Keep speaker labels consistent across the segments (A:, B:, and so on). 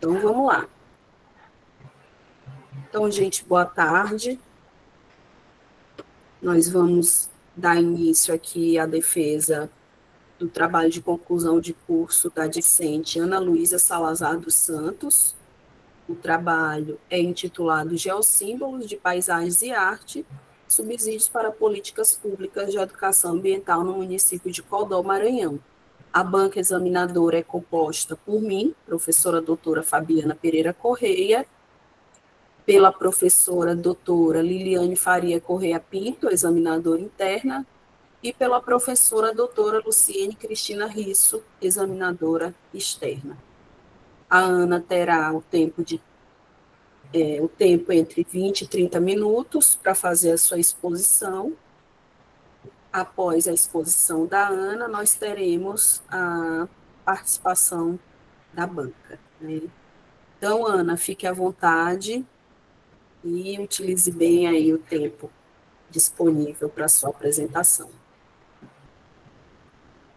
A: Então, vamos lá. Então, gente, boa tarde. Nós vamos dar início aqui à defesa do trabalho de conclusão de curso da discente Ana Luísa Salazar dos Santos. O trabalho é intitulado Geossímbolos de Paisagens e Arte, subsídios para políticas públicas de educação ambiental no município de Codó, Maranhão. A banca examinadora é composta por mim, professora doutora Fabiana Pereira Correia, pela professora doutora Liliane Faria Correia Pinto, examinadora interna, e pela professora doutora Luciene Cristina Risso, examinadora externa. A Ana terá o tempo entre 20 e 30 minutos para fazer a sua exposição. Após a exposição da Ana, nós teremos a participação da banca, né? Então, Ana, fique à vontade e utilize bem aí o tempo disponível para a sua apresentação.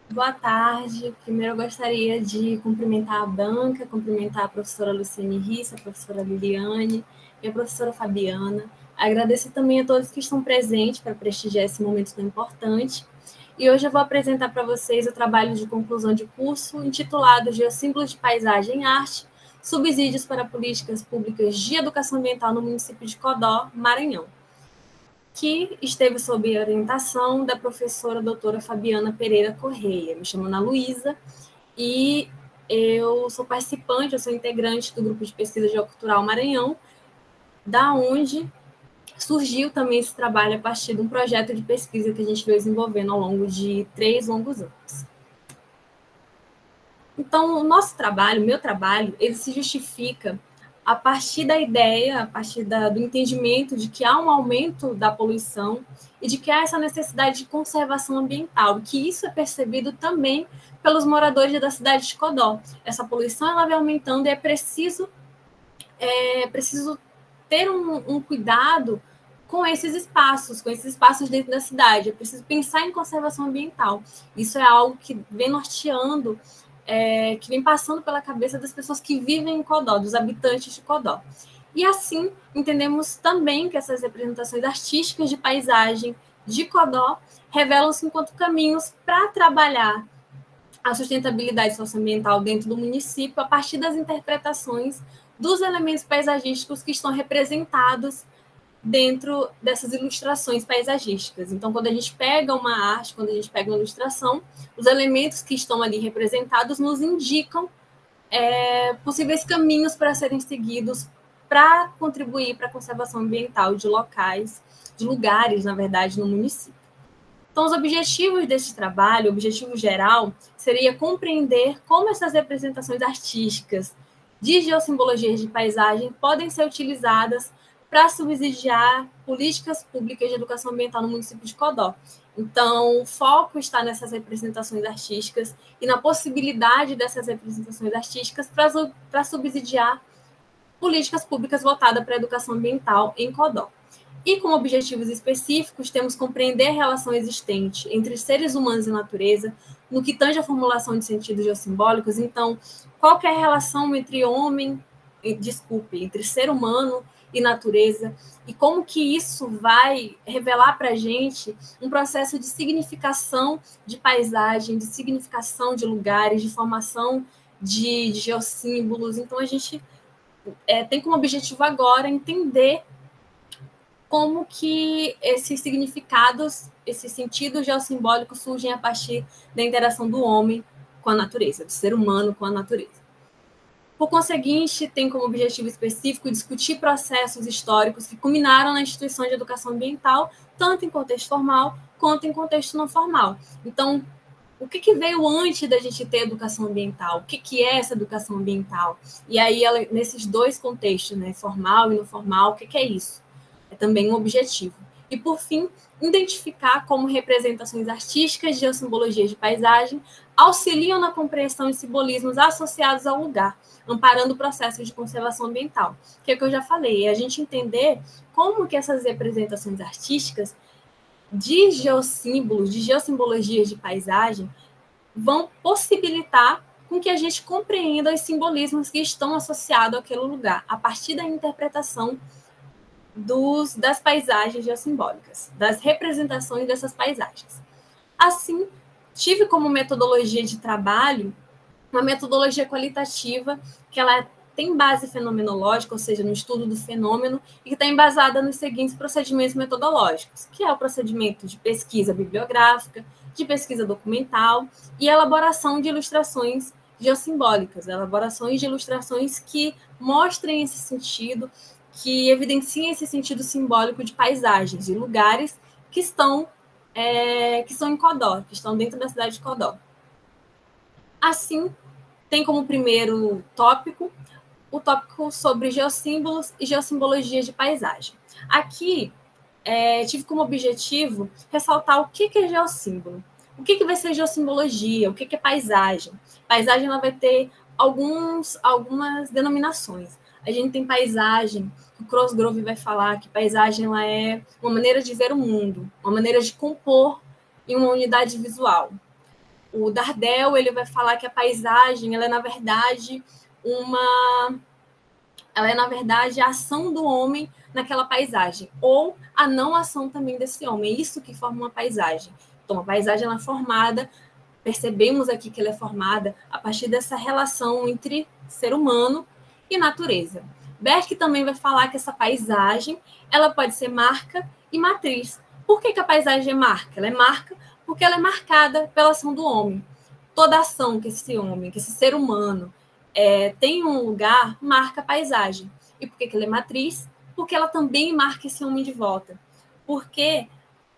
B: Boa tarde. Primeiro eu gostaria de cumprimentar a banca, cumprimentar a professora Luciene Risso, a professora Liliane e a professora Fabiana. Agradecer também a todos que estão presentes para prestigiar esse momento tão importante. E hoje eu vou apresentar para vocês o trabalho de conclusão de curso intitulado Geossímbolos de Paisagem e Arte, subsídios para políticas públicas de educação ambiental no município de Codó, Maranhão, que esteve sob a orientação da professora doutora Fabiana Pereira Correia. Me chamo Ana Luísa e eu sou participante, eu sou integrante do grupo de pesquisa geocultural Maranhão, da onde surgiu também esse trabalho a partir de um projeto de pesquisa que a gente veio desenvolvendo ao longo de 3 longos anos. Então, o nosso trabalho, o meu trabalho, ele se justifica a partir da ideia, a partir do entendimento de que há um aumento da poluição e de que há essa necessidade de conservação ambiental, que isso é percebido também pelos moradores da cidade de Codó. Essa poluição ela vem aumentando e é preciso ter um cuidado com esses espaços dentro da cidade. É preciso pensar em conservação ambiental. Isso é algo que vem norteando, que vem passando pela cabeça das pessoas que vivem em Codó, dos habitantes de Codó. E assim, entendemos também que essas representações artísticas de paisagem de Codó revelam-se enquanto caminhos para trabalhar a sustentabilidade socioambiental dentro do município a partir das interpretações dos elementos paisagísticos que estão representados dentro dessas ilustrações paisagísticas. Então, quando a gente pega uma arte, quando a gente pega uma ilustração, os elementos que estão ali representados nos indicam possíveis caminhos para serem seguidos para contribuir para a conservação ambiental de locais, de lugares, na verdade, no município. Então, os objetivos desse trabalho, o objetivo geral, seria compreender como essas representações artísticas de geossimbologias de paisagem podem ser utilizadas para subsidiar políticas públicas de educação ambiental no município de Codó. Então, o foco está nessas representações artísticas e na possibilidade dessas representações artísticas para subsidiar políticas públicas voltadas para a educação ambiental em Codó. E como objetivos específicos, temos compreender a relação existente entre seres humanos e natureza, no que tange a formulação de sentidos geossimbólicos. Então, qual que é a relação entre entre ser humano e natureza, e como que isso vai revelar para a gente um processo de significação de paisagem, de significação de lugares, de formação de geossímbolos. Então, a gente tem como objetivo agora entender como que esses significados, esses sentidos geossimbólicos surgem a partir da interação do homem com a natureza, do ser humano com a natureza. Por conseguinte, tem como objetivo específico discutir processos históricos que culminaram na instituição de educação ambiental, tanto em contexto formal quanto em contexto não formal. Então, o que veio antes da gente ter educação ambiental? O que é essa educação ambiental? E aí, nesses dois contextos, né, formal e não formal, o que é isso? É também um objetivo. E, por fim, identificar como representações artísticas de geossimbologias de paisagem auxiliam na compreensão de simbolismos associados ao lugar, amparando o processo de conservação ambiental, que é o que eu já falei, é a gente entender como que essas representações artísticas de geossímbolos, de geossimbologias de paisagem, vão possibilitar com que a gente compreenda os simbolismos que estão associados àquele lugar, a partir da interpretação das paisagens geossimbólicas, das representações dessas paisagens. Assim, tive como metodologia de trabalho uma metodologia qualitativa que ela tem base fenomenológica, ou seja, no estudo do fenômeno, e que está embasada nos seguintes procedimentos metodológicos, que é o procedimento de pesquisa bibliográfica, de pesquisa documental e elaboração de ilustrações geossimbólicas, elaborações de ilustrações que mostrem esse sentido, que evidenciem esse sentido simbólico de paisagens, de lugares que são em Codó, que estão dentro da cidade de Codó. Assim, tem como primeiro tópico o tópico sobre geossímbolos e geossimbologia de paisagem. Aqui, tive como objetivo ressaltar o que é geossímbolo, o que vai ser geossimbologia, o que é paisagem. Paisagem ela vai ter algumas denominações. A gente tem paisagem, o Cosgrove vai falar que paisagem ela é uma maneira de ver o mundo, uma maneira de compor em uma unidade visual. O Dardel ele vai falar que a paisagem ela é, na verdade, a ação do homem naquela paisagem, ou a não ação também desse homem, isso que forma uma paisagem. Então, a paisagem ela é formada, percebemos aqui que ela é formada a partir dessa relação entre ser humano e natureza. Berck também vai falar que essa paisagem ela pode ser marca e matriz. Por que a paisagem é marca? Ela é marca porque ela é marcada pela ação do homem. Toda ação que esse homem, que esse ser humano tem um lugar, marca a paisagem. E por que ela é matriz? Porque ela também marca esse homem de volta. Porque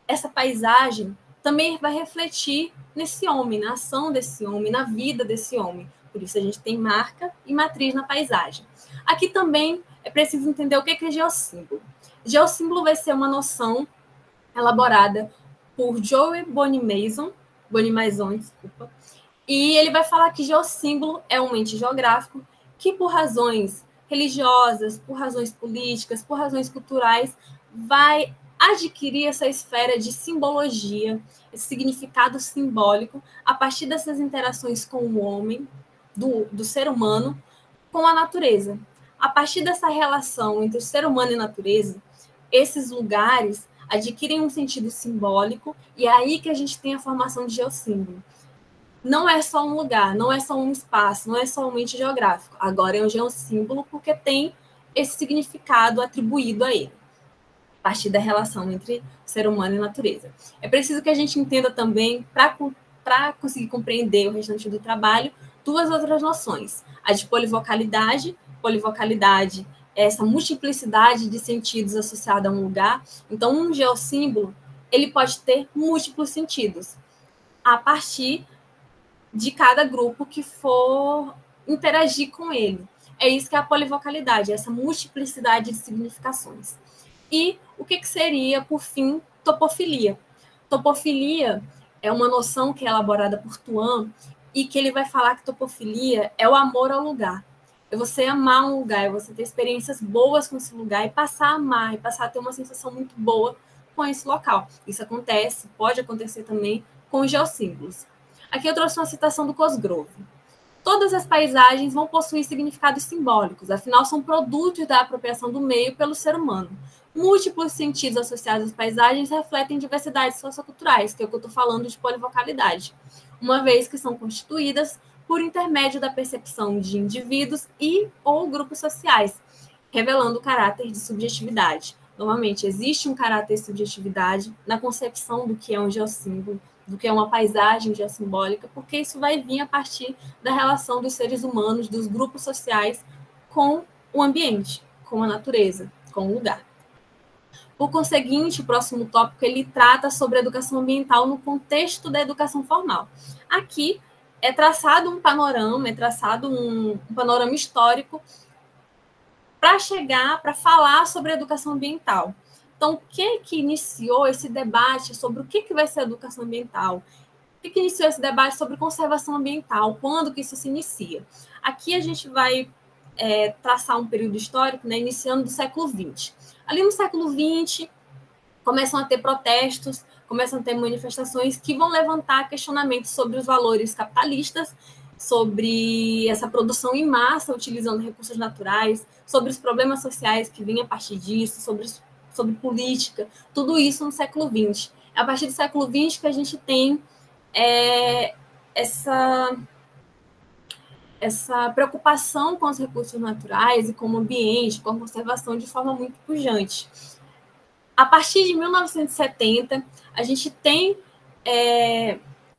B: essa paisagem também vai refletir nesse homem, na ação desse homem, na vida desse homem. Por isso a gente tem marca e matriz na paisagem. Aqui também é preciso entender o que é geossímbolo. Geossímbolo vai ser uma noção elaborada por Joe Bonimazon, e ele vai falar que geossímbolo é um ente geográfico que, por razões religiosas, por razões políticas, por razões culturais, vai adquirir essa esfera de simbologia, esse significado simbólico, a partir dessas interações com o homem, do ser humano, com a natureza. A partir dessa relação entre o ser humano e a natureza, esses lugares adquirem um sentido simbólico, e é aí que a gente tem a formação de geossímbolo. Não é só um lugar, não é só um espaço, não é só um ente geográfico. Agora é um geossímbolo porque tem esse significado atribuído a ele, a partir da relação entre ser humano e natureza. É preciso que a gente entenda também, para conseguir compreender o restante do trabalho, duas outras noções. A de polivocalidade. Polivocalidade é essa multiplicidade de sentidos associada a um lugar. Então, um geossímbolo ele pode ter múltiplos sentidos, a partir de cada grupo que for interagir com ele. É isso que é a polivocalidade, essa multiplicidade de significações. E o que seria, por fim, topofilia? Topofilia é uma noção que é elaborada por Tuan e que ele vai falar que topofilia é o amor ao lugar. É você amar um lugar, é você ter experiências boas com esse lugar e passar a amar, e passar a ter uma sensação muito boa com esse local. Isso acontece, pode acontecer também com os geossímbolos. Aqui eu trouxe uma citação do Cosgrove. Todas as paisagens vão possuir significados simbólicos, afinal são produtos da apropriação do meio pelo ser humano. Múltiplos sentidos associados às paisagens refletem diversidades socioculturais, que é o que eu estou falando de polivocalidade, uma vez que são constituídas por intermédio da percepção de indivíduos e ou grupos sociais, revelando o caráter de subjetividade. Novamente, existe um caráter de subjetividade na concepção do que é um geossímbolo, do que é uma paisagem geossimbólica, porque isso vai vir a partir da relação dos seres humanos, dos grupos sociais com o ambiente, com a natureza, com o lugar. Por conseguinte, o próximo tópico ele trata sobre a educação ambiental no contexto da educação formal. Aqui é traçado um panorama, um panorama histórico para falar sobre a educação ambiental. Então, o que iniciou esse debate sobre o que vai ser a educação ambiental? O que iniciou esse debate sobre conservação ambiental? Quando que isso se inicia? Aqui a gente vai traçar um período histórico, né, iniciando do século XX. Ali no século XX, começam a ter protestos, começam a ter manifestações que vão levantar questionamentos sobre os valores capitalistas, sobre essa produção em massa utilizando recursos naturais, sobre os problemas sociais que vêm a partir disso, sobre política, tudo isso no século XX. É a partir do século XX que a gente tem essa preocupação com os recursos naturais e com o ambiente, com a conservação de forma muito pujante. A partir de 1970, a gente tem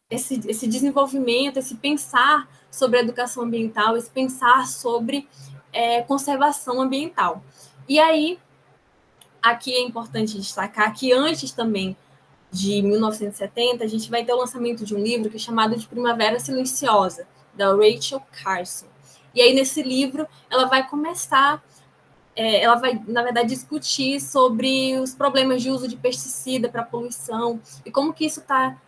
B: esse desenvolvimento, esse pensar sobre a educação ambiental, esse pensar sobre conservação ambiental. E aí, aqui é importante destacar que antes também de 1970, a gente vai ter o lançamento de um livro que é chamado de Primavera Silenciosa, da Rachel Carson. E aí, nesse livro, ela vai começar, ela vai, na verdade, discutir sobre os problemas de uso de pesticida para poluição e como que isso está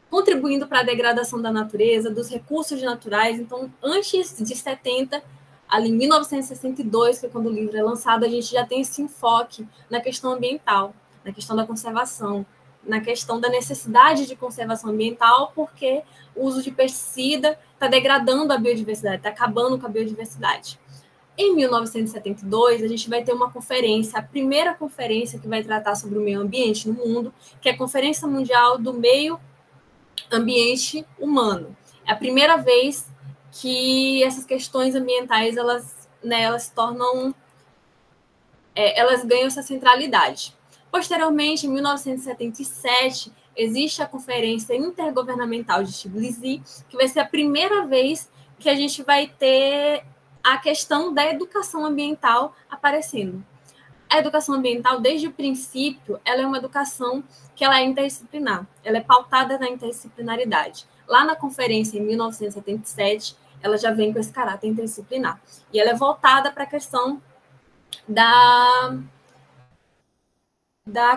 B: contribuindo para a degradação da natureza, dos recursos naturais. Então, antes de 70, ali em 1962, que é quando o livro é lançado, a gente já tem esse enfoque na questão ambiental, na questão da conservação, na questão da necessidade de conservação ambiental, porque o uso de pesticida está degradando a biodiversidade, está acabando com a biodiversidade. Em 1972, a gente vai ter uma conferência, a primeira conferência que vai tratar sobre o meio ambiente no mundo, que é a Conferência Mundial do Meio Ambiente Humano. É a primeira vez que essas questões ambientais elas tornam, elas ganham essa centralidade. Posteriormente, em 1977, existe a Conferência Intergovernamental de Tbilisi, que vai ser a primeira vez que a gente vai ter a questão da educação ambiental aparecendo. A educação ambiental, desde o princípio, ela é uma educação que ela é interdisciplinar, ela é pautada na interdisciplinaridade. Lá na conferência, em 1977, ela já vem com esse caráter interdisciplinar. E ela é voltada para a questão da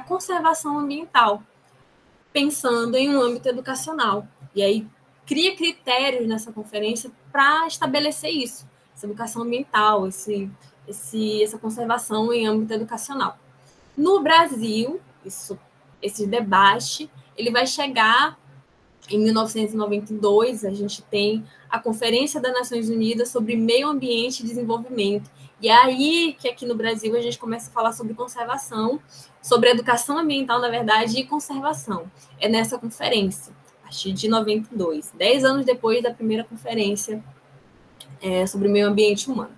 B: conservação ambiental, pensando em um âmbito educacional. E aí cria critérios nessa conferência para estabelecer isso, essa educação ambiental, essa conservação em âmbito educacional. No Brasil, esse debate ele vai chegar em 1992, a gente tem a Conferência das Nações Unidas sobre Meio Ambiente e Desenvolvimento. E é aí que aqui no Brasil a gente começa a falar sobre conservação, sobre educação ambiental, na verdade, e conservação. É nessa conferência, a partir de 92, 10 anos depois da primeira conferência sobre o meio ambiente humano.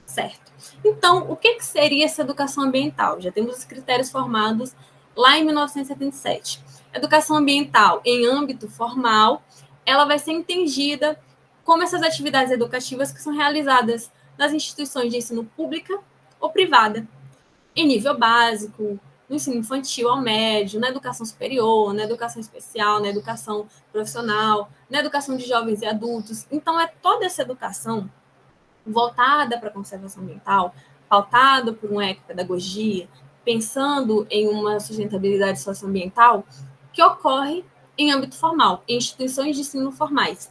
B: Certo? Então, o que seria essa educação ambiental? Já temos os critérios formados lá em 1977. Educação ambiental em âmbito formal, ela vai ser entendida como essas atividades educativas que são realizadas nas instituições de ensino pública ou privada, em nível básico, no ensino infantil ao médio, na educação superior, na educação especial, na educação profissional, na educação de jovens e adultos. Então, é toda essa educação voltada para a conservação ambiental, pautada por uma ecopedagogia, pensando em uma sustentabilidade socioambiental, que ocorre em âmbito formal, em instituições de ensino formais.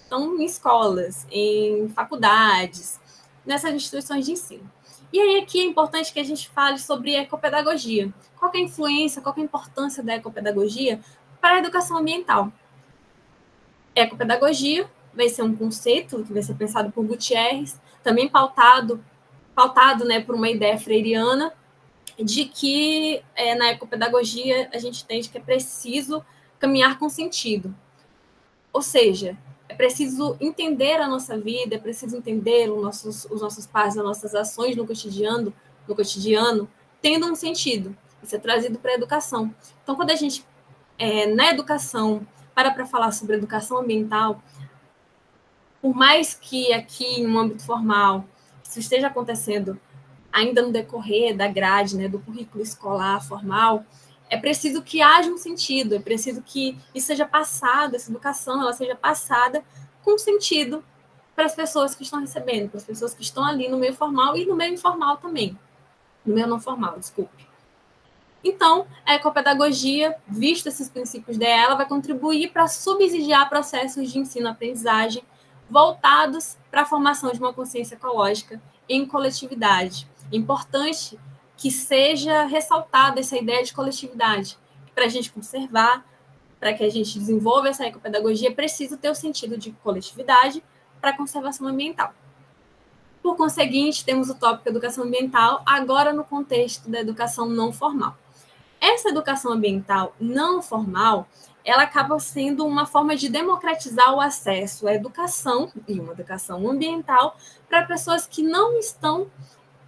B: Então, em escolas, em faculdades, nessas instituições de ensino. E aí aqui é importante que a gente fale sobre ecopedagogia. Qual é a influência, qual é a importância da ecopedagogia para a educação ambiental? Ecopedagogia vai ser um conceito que vai ser pensado por Gutierrez, também pautado por uma ideia freiriana, de que na ecopedagogia a gente entende que é preciso caminhar com sentido. Ou seja, é preciso entender a nossa vida, é preciso entender os nossos passos, as nossas ações no cotidiano, tendo um sentido. Isso é trazido para a educação. Então, quando a gente, na educação, para falar sobre educação ambiental, por mais que aqui, em um âmbito formal, isso esteja acontecendo ainda no decorrer da grade, né, do currículo escolar formal, é preciso que haja um sentido, é preciso que isso seja passado, essa educação ela seja passada com sentido para as pessoas que estão recebendo, para as pessoas que estão ali no meio formal e no meio informal também, no meio não formal, desculpe. Então, a ecopedagogia, visto esses princípios dela, vai contribuir para subsidiar processos de ensino-aprendizagem voltados para a formação de uma consciência ecológica em coletividade. É importante que seja ressaltada essa ideia de coletividade, para a gente conservar, para que a gente desenvolva essa ecopedagogia, é preciso ter o sentido de coletividade para a conservação ambiental. Por conseguinte, temos o tópico educação ambiental, agora no contexto da educação não formal. Essa educação ambiental não formal, ela acaba sendo uma forma de democratizar o acesso à educação, e uma educação ambiental, para pessoas que não estão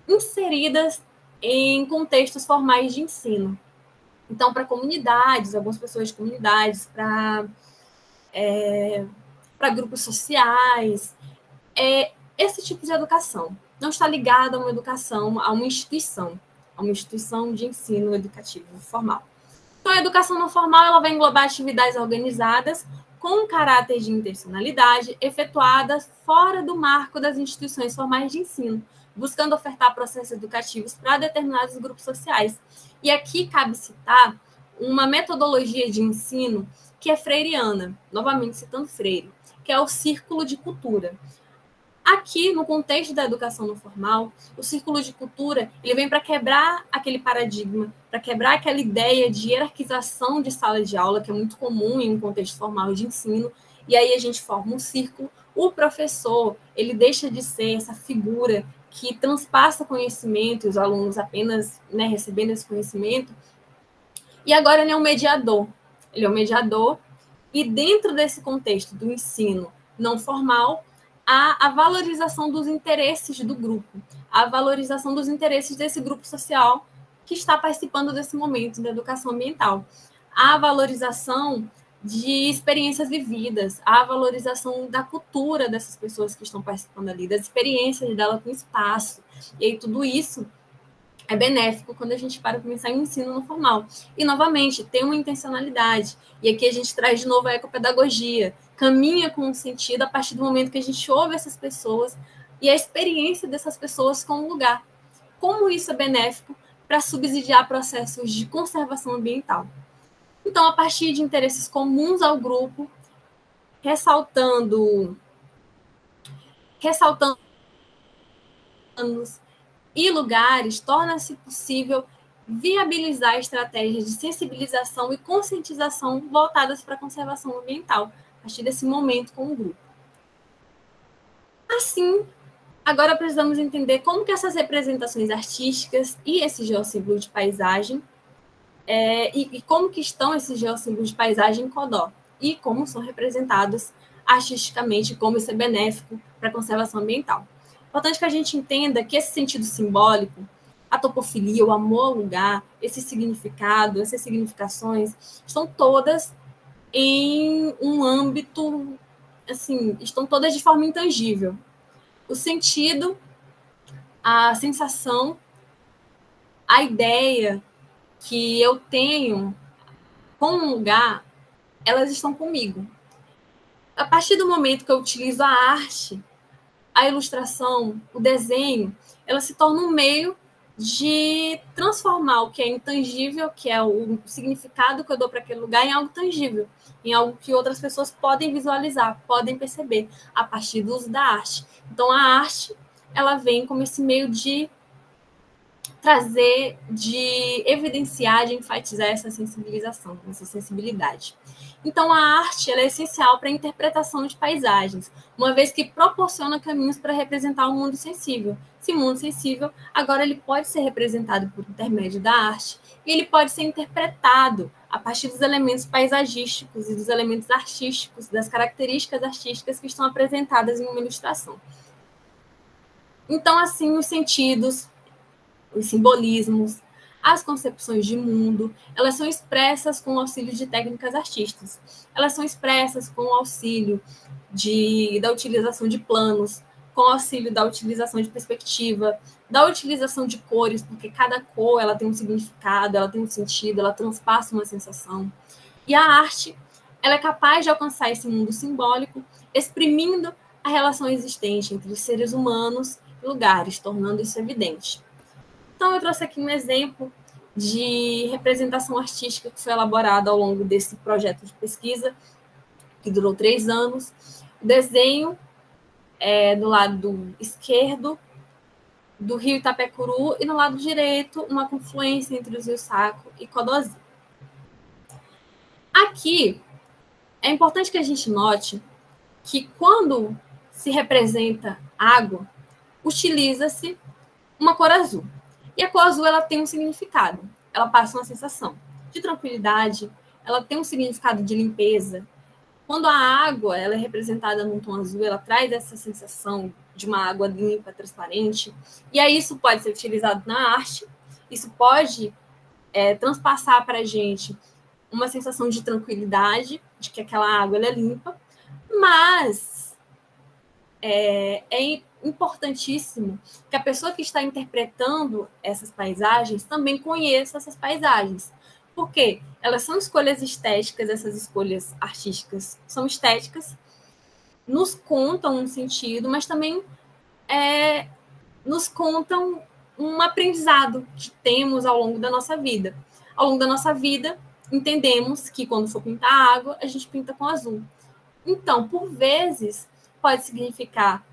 B: inseridas em contextos formais de ensino. Então, para comunidades, algumas pessoas de comunidades, para grupos sociais, esse tipo de educação não está ligado a uma educação, a uma instituição de ensino educativo formal. Então, a educação não formal ela vai englobar atividades organizadas com caráter de intencionalidade, efetuadas fora do marco das instituições formais de ensino, buscando ofertar processos educativos para determinados grupos sociais. E aqui cabe citar uma metodologia de ensino que é freiriana, novamente citando Freire, que é o círculo de cultura. Aqui, no contexto da educação não formal, o círculo de cultura ele vem para quebrar aquele paradigma, para quebrar aquela ideia de hierarquização de sala de aula, que é muito comum em um contexto formal de ensino, e aí a gente forma um círculo. O professor, ele deixa de ser essa figura que transpassa conhecimento, e os alunos apenas recebendo esse conhecimento, e agora ele é um mediador. Ele é um mediador, e dentro desse contexto do ensino não formal, a valorização dos interesses do grupo, a valorização dos interesses desse grupo social que está participando desse momento da educação ambiental, a valorização de experiências vividas, a valorização da cultura dessas pessoas que estão participando ali, das experiências dela com o espaço, e aí tudo isso é benéfico quando a gente para pensar em ensino não formal. E, novamente, tem uma intencionalidade. E aqui a gente traz de novo a ecopedagogia. Caminha com um sentido a partir do momento que a gente ouve essas pessoas e a experiência dessas pessoas com o lugar. Como isso é benéfico para subsidiar processos de conservação ambiental. Então, a partir de interesses comuns ao grupo, ressaltando e lugares, torna-se possível viabilizar estratégias de sensibilização e conscientização voltadas para a conservação ambiental, a partir desse momento com o grupo. Assim, agora precisamos entender como que essas representações artísticas e esse geossímbolo de paisagem, e como que estão esses geossímbolos de paisagem em Codó, e como são representados artisticamente, como isso é benéfico para a conservação ambiental. Importante que a gente entenda que esse sentido simbólico, a topofilia, o amor ao lugar, esse significado, essas significações, estão todas em um âmbito, assim, estão todas de forma intangível. O sentido, a sensação, a ideia que eu tenho com um lugar, elas estão comigo. A partir do momento que eu utilizo a arte, a ilustração, o desenho, ela se torna um meio de transformar o que é intangível, que é o significado que eu dou para aquele lugar, em algo tangível, em algo que outras pessoas podem visualizar, podem perceber, a partir do uso da arte. Então, a arte, ela vem como esse meio de trazer, de evidenciar, de enfatizar essa sensibilização, essa sensibilidade. Então, a arte ela é essencial para a interpretação de paisagens, uma vez que proporciona caminhos para representar o mundo sensível. Esse mundo sensível, agora, ele pode ser representado por intermédio da arte, e ele pode ser interpretado a partir dos elementos paisagísticos e dos elementos artísticos, das características artísticas que estão apresentadas em uma ilustração. Então, assim, os sentidos, os simbolismos, as concepções de mundo, elas são expressas com o auxílio de técnicas artísticas. Elas são expressas com o auxílio da utilização de planos, com o auxílio da utilização de perspectiva, da utilização de cores, porque cada cor ela tem um significado, ela tem um sentido, ela transpassa uma sensação. E a arte, ela é capaz de alcançar esse mundo simbólico, exprimindo a relação existente entre os seres humanos e lugares, tornando isso evidente. Então, eu trouxe aqui um exemplo de representação artística que foi elaborada ao longo desse projeto de pesquisa, que durou 3 anos. O desenho do lado esquerdo do rio Itapecuru e no lado direito uma confluência entre os rios Saco e Codózinho. Aqui É importante que a gente note que quando se representa água, utiliza-se uma cor azul. E a cor azul ela tem um significado. Ela passa uma sensação de tranquilidade, ela tem um significado de limpeza. Quando a água ela é representada num tom azul, ela traz essa sensação de uma água limpa, transparente. E aí isso pode ser utilizado na arte, isso pode transpassar para a gente uma sensação de tranquilidade, de que aquela água ela é limpa, mas é importantíssimo que a pessoa que está interpretando essas paisagens também conheça essas paisagens. Por quê? Elas são escolhas estéticas, essas escolhas artísticas são estéticas, nos contam um sentido, mas também nos contam um aprendizado que temos ao longo da nossa vida. Ao longo da nossa vida, entendemos que quando for pintar água, a gente pinta com azul. Então, por vezes, pode significar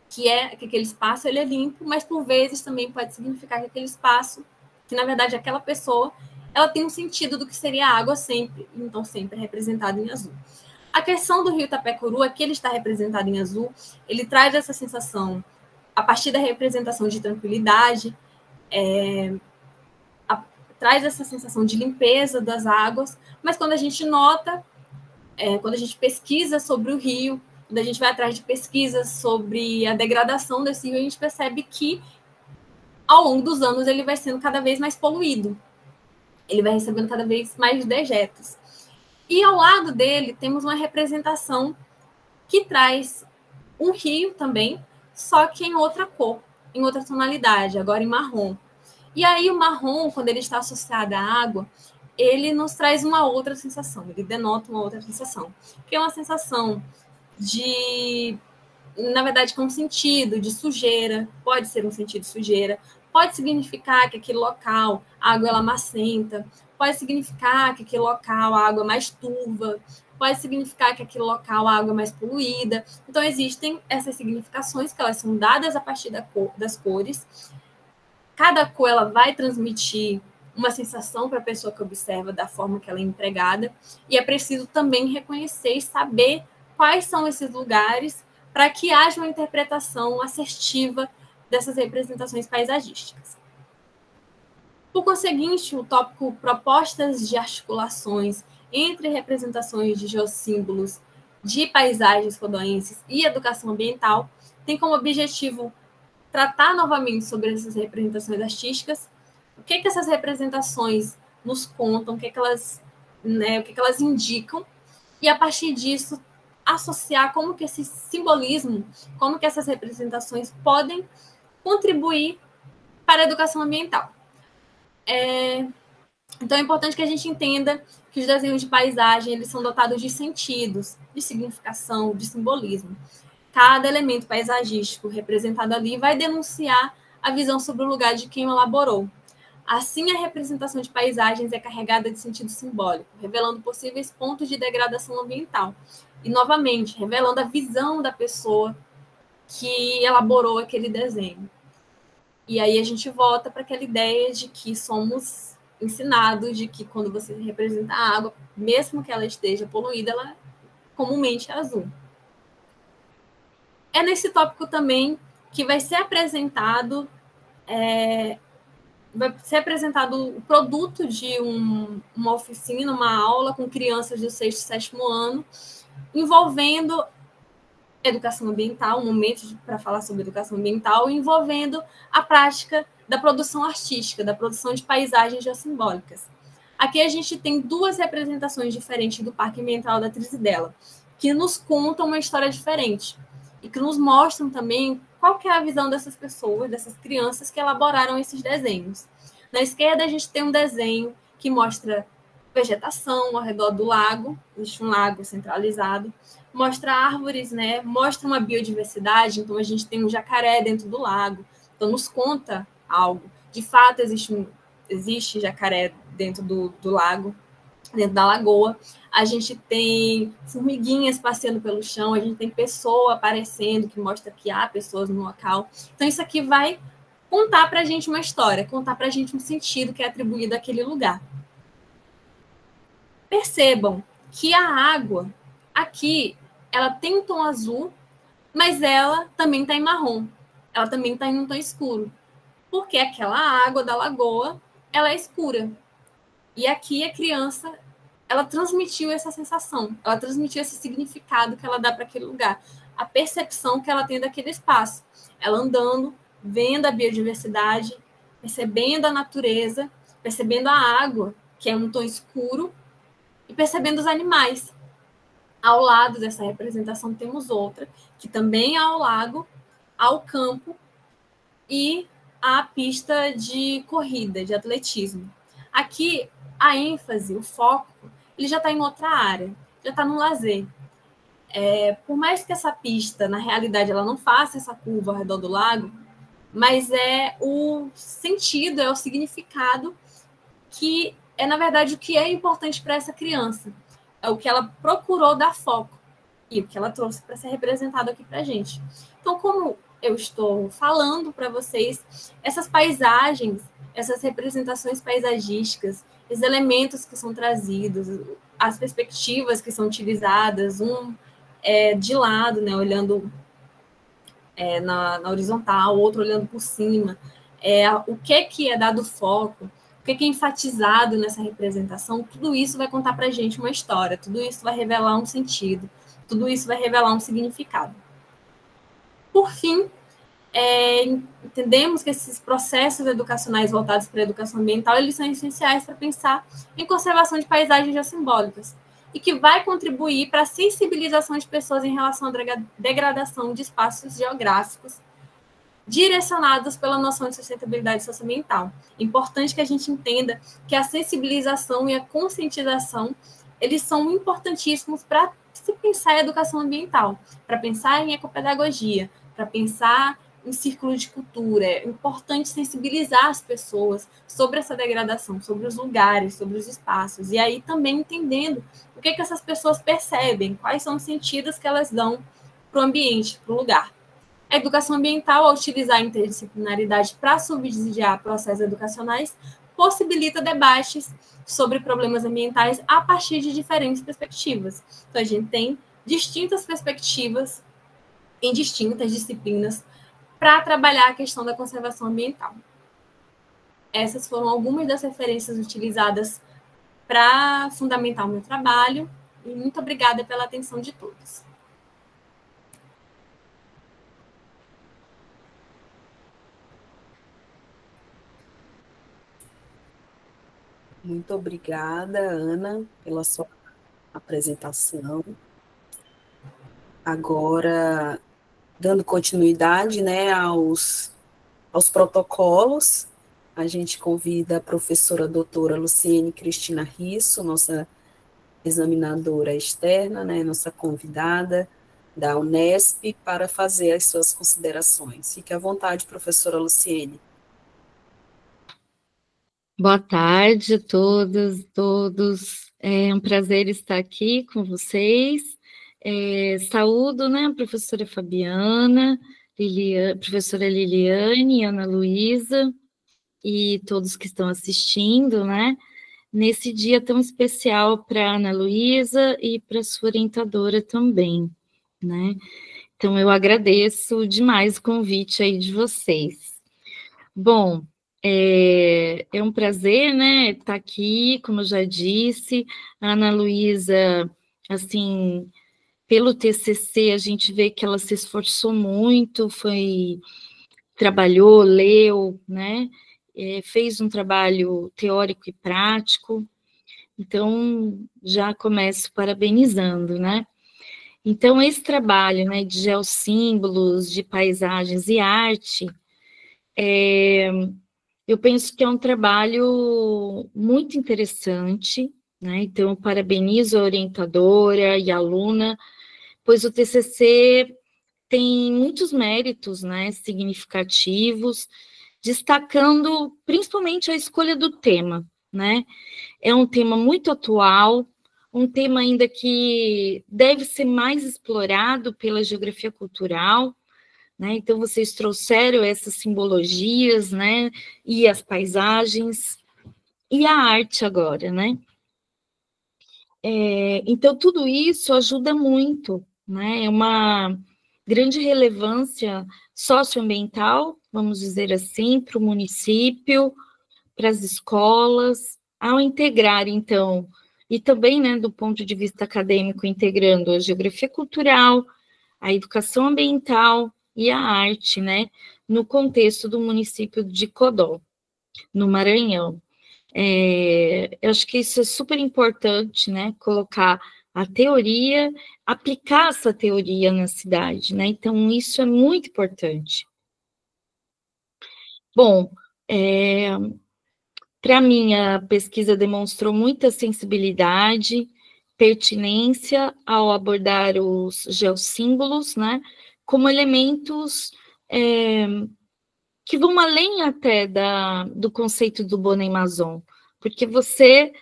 B: que aquele espaço ele é limpo, mas por vezes também pode significar que aquele espaço, que na verdade aquela pessoa, ela tem um sentido do que seria a água sempre, então sempre é representado em azul. A questão do rio Itapecuru é que ele está representado em azul, ele traz essa sensação, a partir da representação de tranquilidade, traz essa sensação de limpeza das águas, mas quando a gente nota, quando a gente pesquisa sobre o rio, quando a gente vai atrás de pesquisas sobre a degradação desse rio, a gente percebe que, ao longo dos anos, ele vai sendo cada vez mais poluído. Ele vai recebendo cada vez mais dejetos. E, ao lado dele, temos uma representação que traz um rio também, só que em outra cor, em outra tonalidade, agora em marrom. E aí, o marrom, quando ele está associado à água, ele nos traz uma outra sensação, ele denota uma outra sensação, que é uma sensação de, na verdade, com um sentido de sujeira, pode ser um sentido de sujeira, pode significar que aquele local a água é lamacenta, pode significar que aquele local a água é mais turva, pode significar que aquele local a água é mais poluída. Então, existem essas significações que elas são dadas a partir das cores. Cada cor ela vai transmitir uma sensação para a pessoa que observa da forma que ela é empregada, e é preciso também reconhecer e saber quais são esses lugares para que haja uma interpretação assertiva dessas representações paisagísticas. Por conseguinte, o tópico propostas de articulações entre representações de geossímbolos de paisagens rodoenses e educação ambiental tem como objetivo tratar novamente sobre essas representações artísticas, o que essas representações nos contam, o que elas indicam, e a partir disso associar como que esse simbolismo, como que essas representações podem contribuir para a educação ambiental. Então é importante que a gente entenda que os desenhos de paisagem eles são dotados de sentidos, de significação, de simbolismo. Cada elemento paisagístico representado ali vai denunciar a visão sobre o lugar de quem o elaborou. Assim, a representação de paisagens é carregada de sentido simbólico, revelando possíveis pontos de degradação ambiental. E, novamente, revelando a visão da pessoa que elaborou aquele desenho. E aí a gente volta para aquela ideia de que somos ensinados de que quando você representa a água, mesmo que ela esteja poluída, ela comumente é azul. É nesse tópico também que vai ser apresentado o produto de uma oficina, uma aula com crianças do 6º e 7º ano, envolvendo educação ambiental, um momento para falar sobre educação ambiental, envolvendo a prática da produção artística, da produção de paisagens geossimbólicas. Aqui a gente tem duas representações diferentes do Parque Ambiental da Trizidela, que nos contam uma história diferente e que nos mostram também qual que é a visão dessas pessoas, dessas crianças que elaboraram esses desenhos. Na esquerda, a gente tem um desenho que mostra vegetação ao redor do lago, existe um lago centralizado, mostra árvores, né? Mostra uma biodiversidade, então a gente tem um jacaré dentro do lago, então nos conta algo. De fato, existe jacaré dentro do lago, dentro da lagoa. A gente tem formiguinhas passeando pelo chão, a gente tem pessoa aparecendo, que mostra que há pessoas no local. Então, isso aqui vai contar para a gente uma história, contar para a gente um sentido que é atribuído àquele lugar. Percebam que a água aqui, ela tem um tom azul, mas ela também está em marrom, ela também está em um tom escuro, porque aquela água da lagoa, ela é escura. E aqui a criança, ela transmitiu essa sensação, ela transmitiu esse significado que ela dá para aquele lugar, a percepção que ela tem daquele espaço. Ela andando, vendo a biodiversidade, percebendo a natureza, percebendo a água, que é um tom escuro, e percebendo os animais. Ao lado dessa representação temos outra, que também é ao lago, ao campo e à pista de corrida, de atletismo. Aqui, a ênfase, o foco, ele já está em outra área, já está no lazer. Por mais que essa pista, na realidade, ela não faça essa curva ao redor do lago, mas é o sentido, é o significado que é, na verdade, o que é importante para essa criança. É o que ela procurou dar foco e o que ela trouxe para ser representado aqui para a gente. Então, como eu estou falando para vocês, essas paisagens, essas representações paisagísticas, os elementos que são trazidos, as perspectivas que são utilizadas, de lado, né, olhando na horizontal, o outro olhando por cima, o que é dado foco, o que é enfatizado nessa representação, tudo isso vai contar para a gente uma história, tudo isso vai revelar um sentido, tudo isso vai revelar um significado. Por fim, entendemos que esses processos educacionais voltados para a educação ambiental, eles são essenciais para pensar em conservação de paisagens geossimbólicas e que vai contribuir para a sensibilização de pessoas em relação à degradação de espaços geográficos direcionados pela noção de sustentabilidade socioambiental. É importante que a gente entenda que a sensibilização e a conscientização, eles são importantíssimos para se pensar em educação ambiental, para pensar em ecopedagogia, para pensar em círculo de cultura. É importante sensibilizar as pessoas sobre essa degradação, sobre os lugares, sobre os espaços, e aí também entendendo o que essas pessoas percebem, quais são os sentidos que elas dão para o ambiente, para o lugar. A educação ambiental, ao utilizar a interdisciplinaridade para subsidiar processos educacionais, possibilita debates sobre problemas ambientais a partir de diferentes perspectivas. Então, a gente tem distintas perspectivas em distintas disciplinas para trabalhar a questão da conservação ambiental. Essas foram algumas das referências utilizadas para fundamentar o meu trabalho, e muito obrigada pela atenção de todos.
A: Muito obrigada, Ana, pela sua apresentação. Agora, dando continuidade, né, aos protocolos, a gente convida a professora doutora Luciene Cristina Risso, nossa examinadora externa, né, nossa convidada da Unesp, para fazer as suas considerações. Fique à vontade, professora Luciene.
C: Boa tarde a todas, todos. É um prazer estar aqui com vocês. Saúdo, né, a professora Fabiana, professora Liliane, Ana Luísa e todos que estão assistindo, né, nesse dia tão especial para a Ana Luísa e para a sua orientadora também, né. Então, eu agradeço demais o convite aí de vocês. Bom, é um prazer, né, estar aqui, como eu já disse, a Ana Luísa, assim, pelo TCC, a gente vê que ela se esforçou muito, trabalhou, leu, né, fez um trabalho teórico e prático, então, já começo parabenizando, né. Então, esse trabalho, né, de geossímbolos, de paisagens e arte, eu penso que é um trabalho muito interessante, né? Então, eu parabenizo a orientadora e a aluna, pois o TCC tem muitos méritos, né, significativos, destacando principalmente a escolha do tema, né? É um tema muito atual, um tema ainda que deve ser mais explorado pela geografia cultural, né? Então, vocês trouxeram essas simbologias, né? E as paisagens, e a arte agora, né? Então, tudo isso ajuda muito, né? É uma grande relevância socioambiental, vamos dizer assim, para o município, para as escolas, ao integrar, então, e também, né, do ponto de vista acadêmico, integrando a geografia cultural, a educação ambiental e a arte, né, no contexto do município de Codó, no Maranhão. Eu acho que isso é super importante, né, colocar a teoria, aplicar essa teoria na cidade, né, então isso é muito importante. Bom, para mim, a pesquisa demonstrou muita sensibilidade, pertinência ao abordar os geossímbolos, né, como elementos que vão além até do conceito do Bonnet Mason, porque você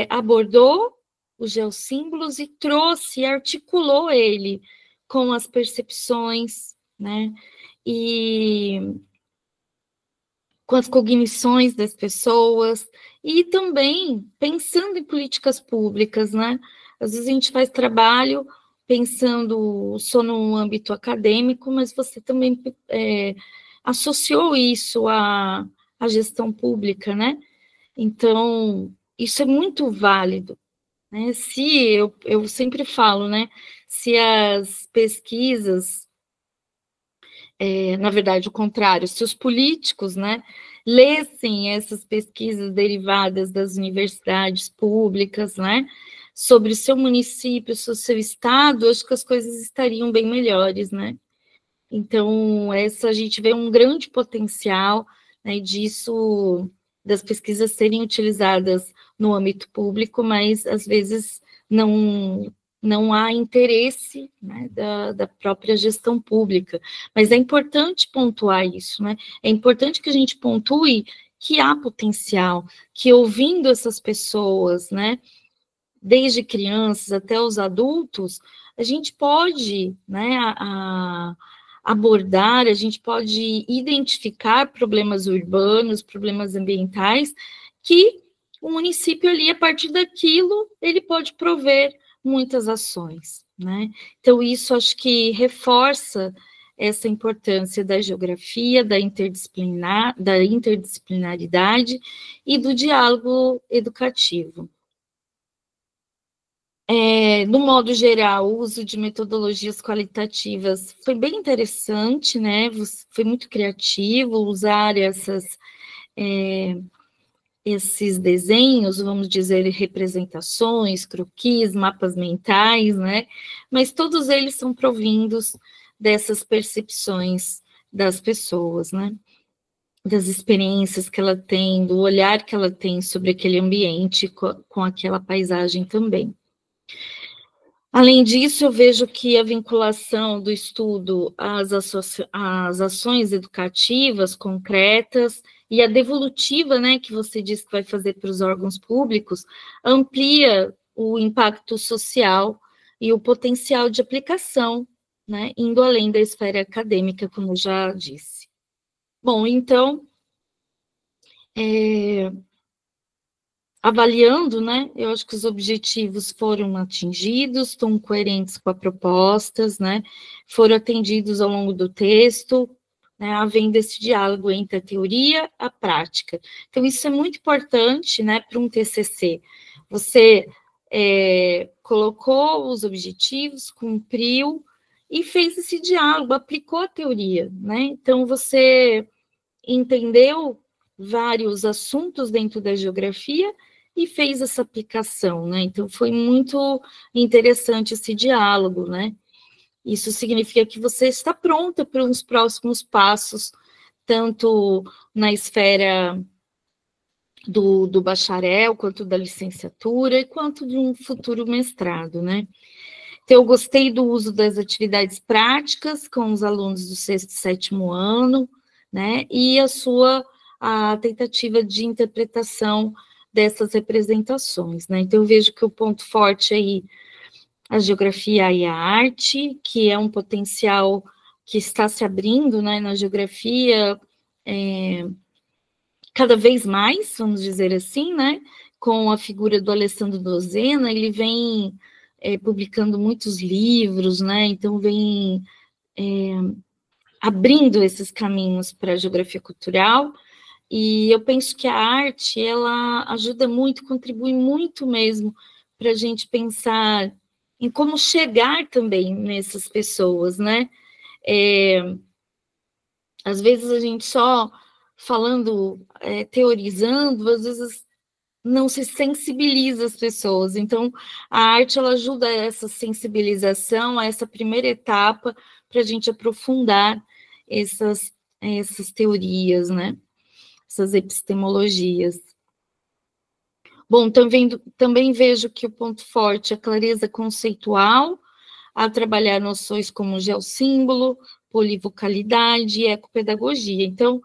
C: abordou os geossímbolos e trouxe, articulou ele com as percepções, né, e com as cognições das pessoas, e também pensando em políticas públicas, né? Às vezes a gente faz trabalho pensando só no âmbito acadêmico, mas você também associou isso à gestão pública, né? Então, isso é muito válido, né? Se eu sempre falo, né? Se as pesquisas na verdade, o contrário, se os políticos, né, lessem essas pesquisas derivadas das universidades públicas, né, sobre o seu município, sobre o seu estado, acho que as coisas estariam bem melhores, né? Então, a gente vê um grande potencial, né, disso, das pesquisas serem utilizadas no âmbito público, mas às vezes não há interesse, né, da própria gestão pública. Mas é importante pontuar isso, né? É importante que a gente pontue que há potencial, que ouvindo essas pessoas, né, desde crianças até os adultos, a gente pode, né, abordar, a gente pode identificar problemas urbanos, problemas ambientais, que o município ali, a partir daquilo, ele pode prover muitas ações, né? Então, isso acho que reforça essa importância da geografia, da interdisciplinaridade e do diálogo educativo. No modo geral, o uso de metodologias qualitativas foi bem interessante, né? Foi muito criativo usar esses desenhos, vamos dizer, representações, croquis, mapas mentais, né? Mas todos eles são provindos dessas percepções das pessoas, né? Das experiências que ela tem, do olhar que ela tem sobre aquele ambiente, com aquela paisagem também. Além disso, eu vejo que a vinculação do estudo às ações educativas concretas e a devolutiva, né, que você disse que vai fazer para os órgãos públicos, amplia o impacto social e o potencial de aplicação, né, indo além da esfera acadêmica, como eu já disse. Bom, então, avaliando, né, eu acho que os objetivos foram atingidos, estão coerentes com as propostas, né, foram atendidos ao longo do texto, né, havendo esse diálogo entre a teoria e a prática. Então, isso é muito importante, né, para um TCC. Você colocou os objetivos, cumpriu e fez esse diálogo, aplicou a teoria, né, então você entendeu vários assuntos dentro da geografia e fez essa aplicação, né? Então, foi muito interessante esse diálogo, né? Isso significa que você está pronta para os próximos passos, tanto na esfera do bacharel, quanto da licenciatura, e quanto de um futuro mestrado, né? Então, eu gostei do uso das atividades práticas com os alunos do 6º e 7º ano, né? E a tentativa de interpretação dessas representações, né? Então, eu vejo que o ponto forte aí, a geografia e a arte, que é um potencial que está se abrindo, né, na geografia, cada vez mais, vamos dizer assim, né, com a figura do Alessandro Dozena, ele vem publicando muitos livros, né? Então vem abrindo esses caminhos para a geografia cultural, e eu penso que a arte, ela ajuda muito, contribui muito mesmo para a gente pensar em como chegar também nessas pessoas, né? Às vezes a gente só falando, teorizando, às vezes não se sensibiliza as pessoas. Então, a arte, ela ajuda a essa sensibilização, a essa primeira etapa, para a gente aprofundar essas teorias, né? Essas epistemologias. Bom, também vejo que o ponto forte é a clareza conceitual, a trabalhar noções como geossímbolo, polivocalidade e ecopedagogia. Então,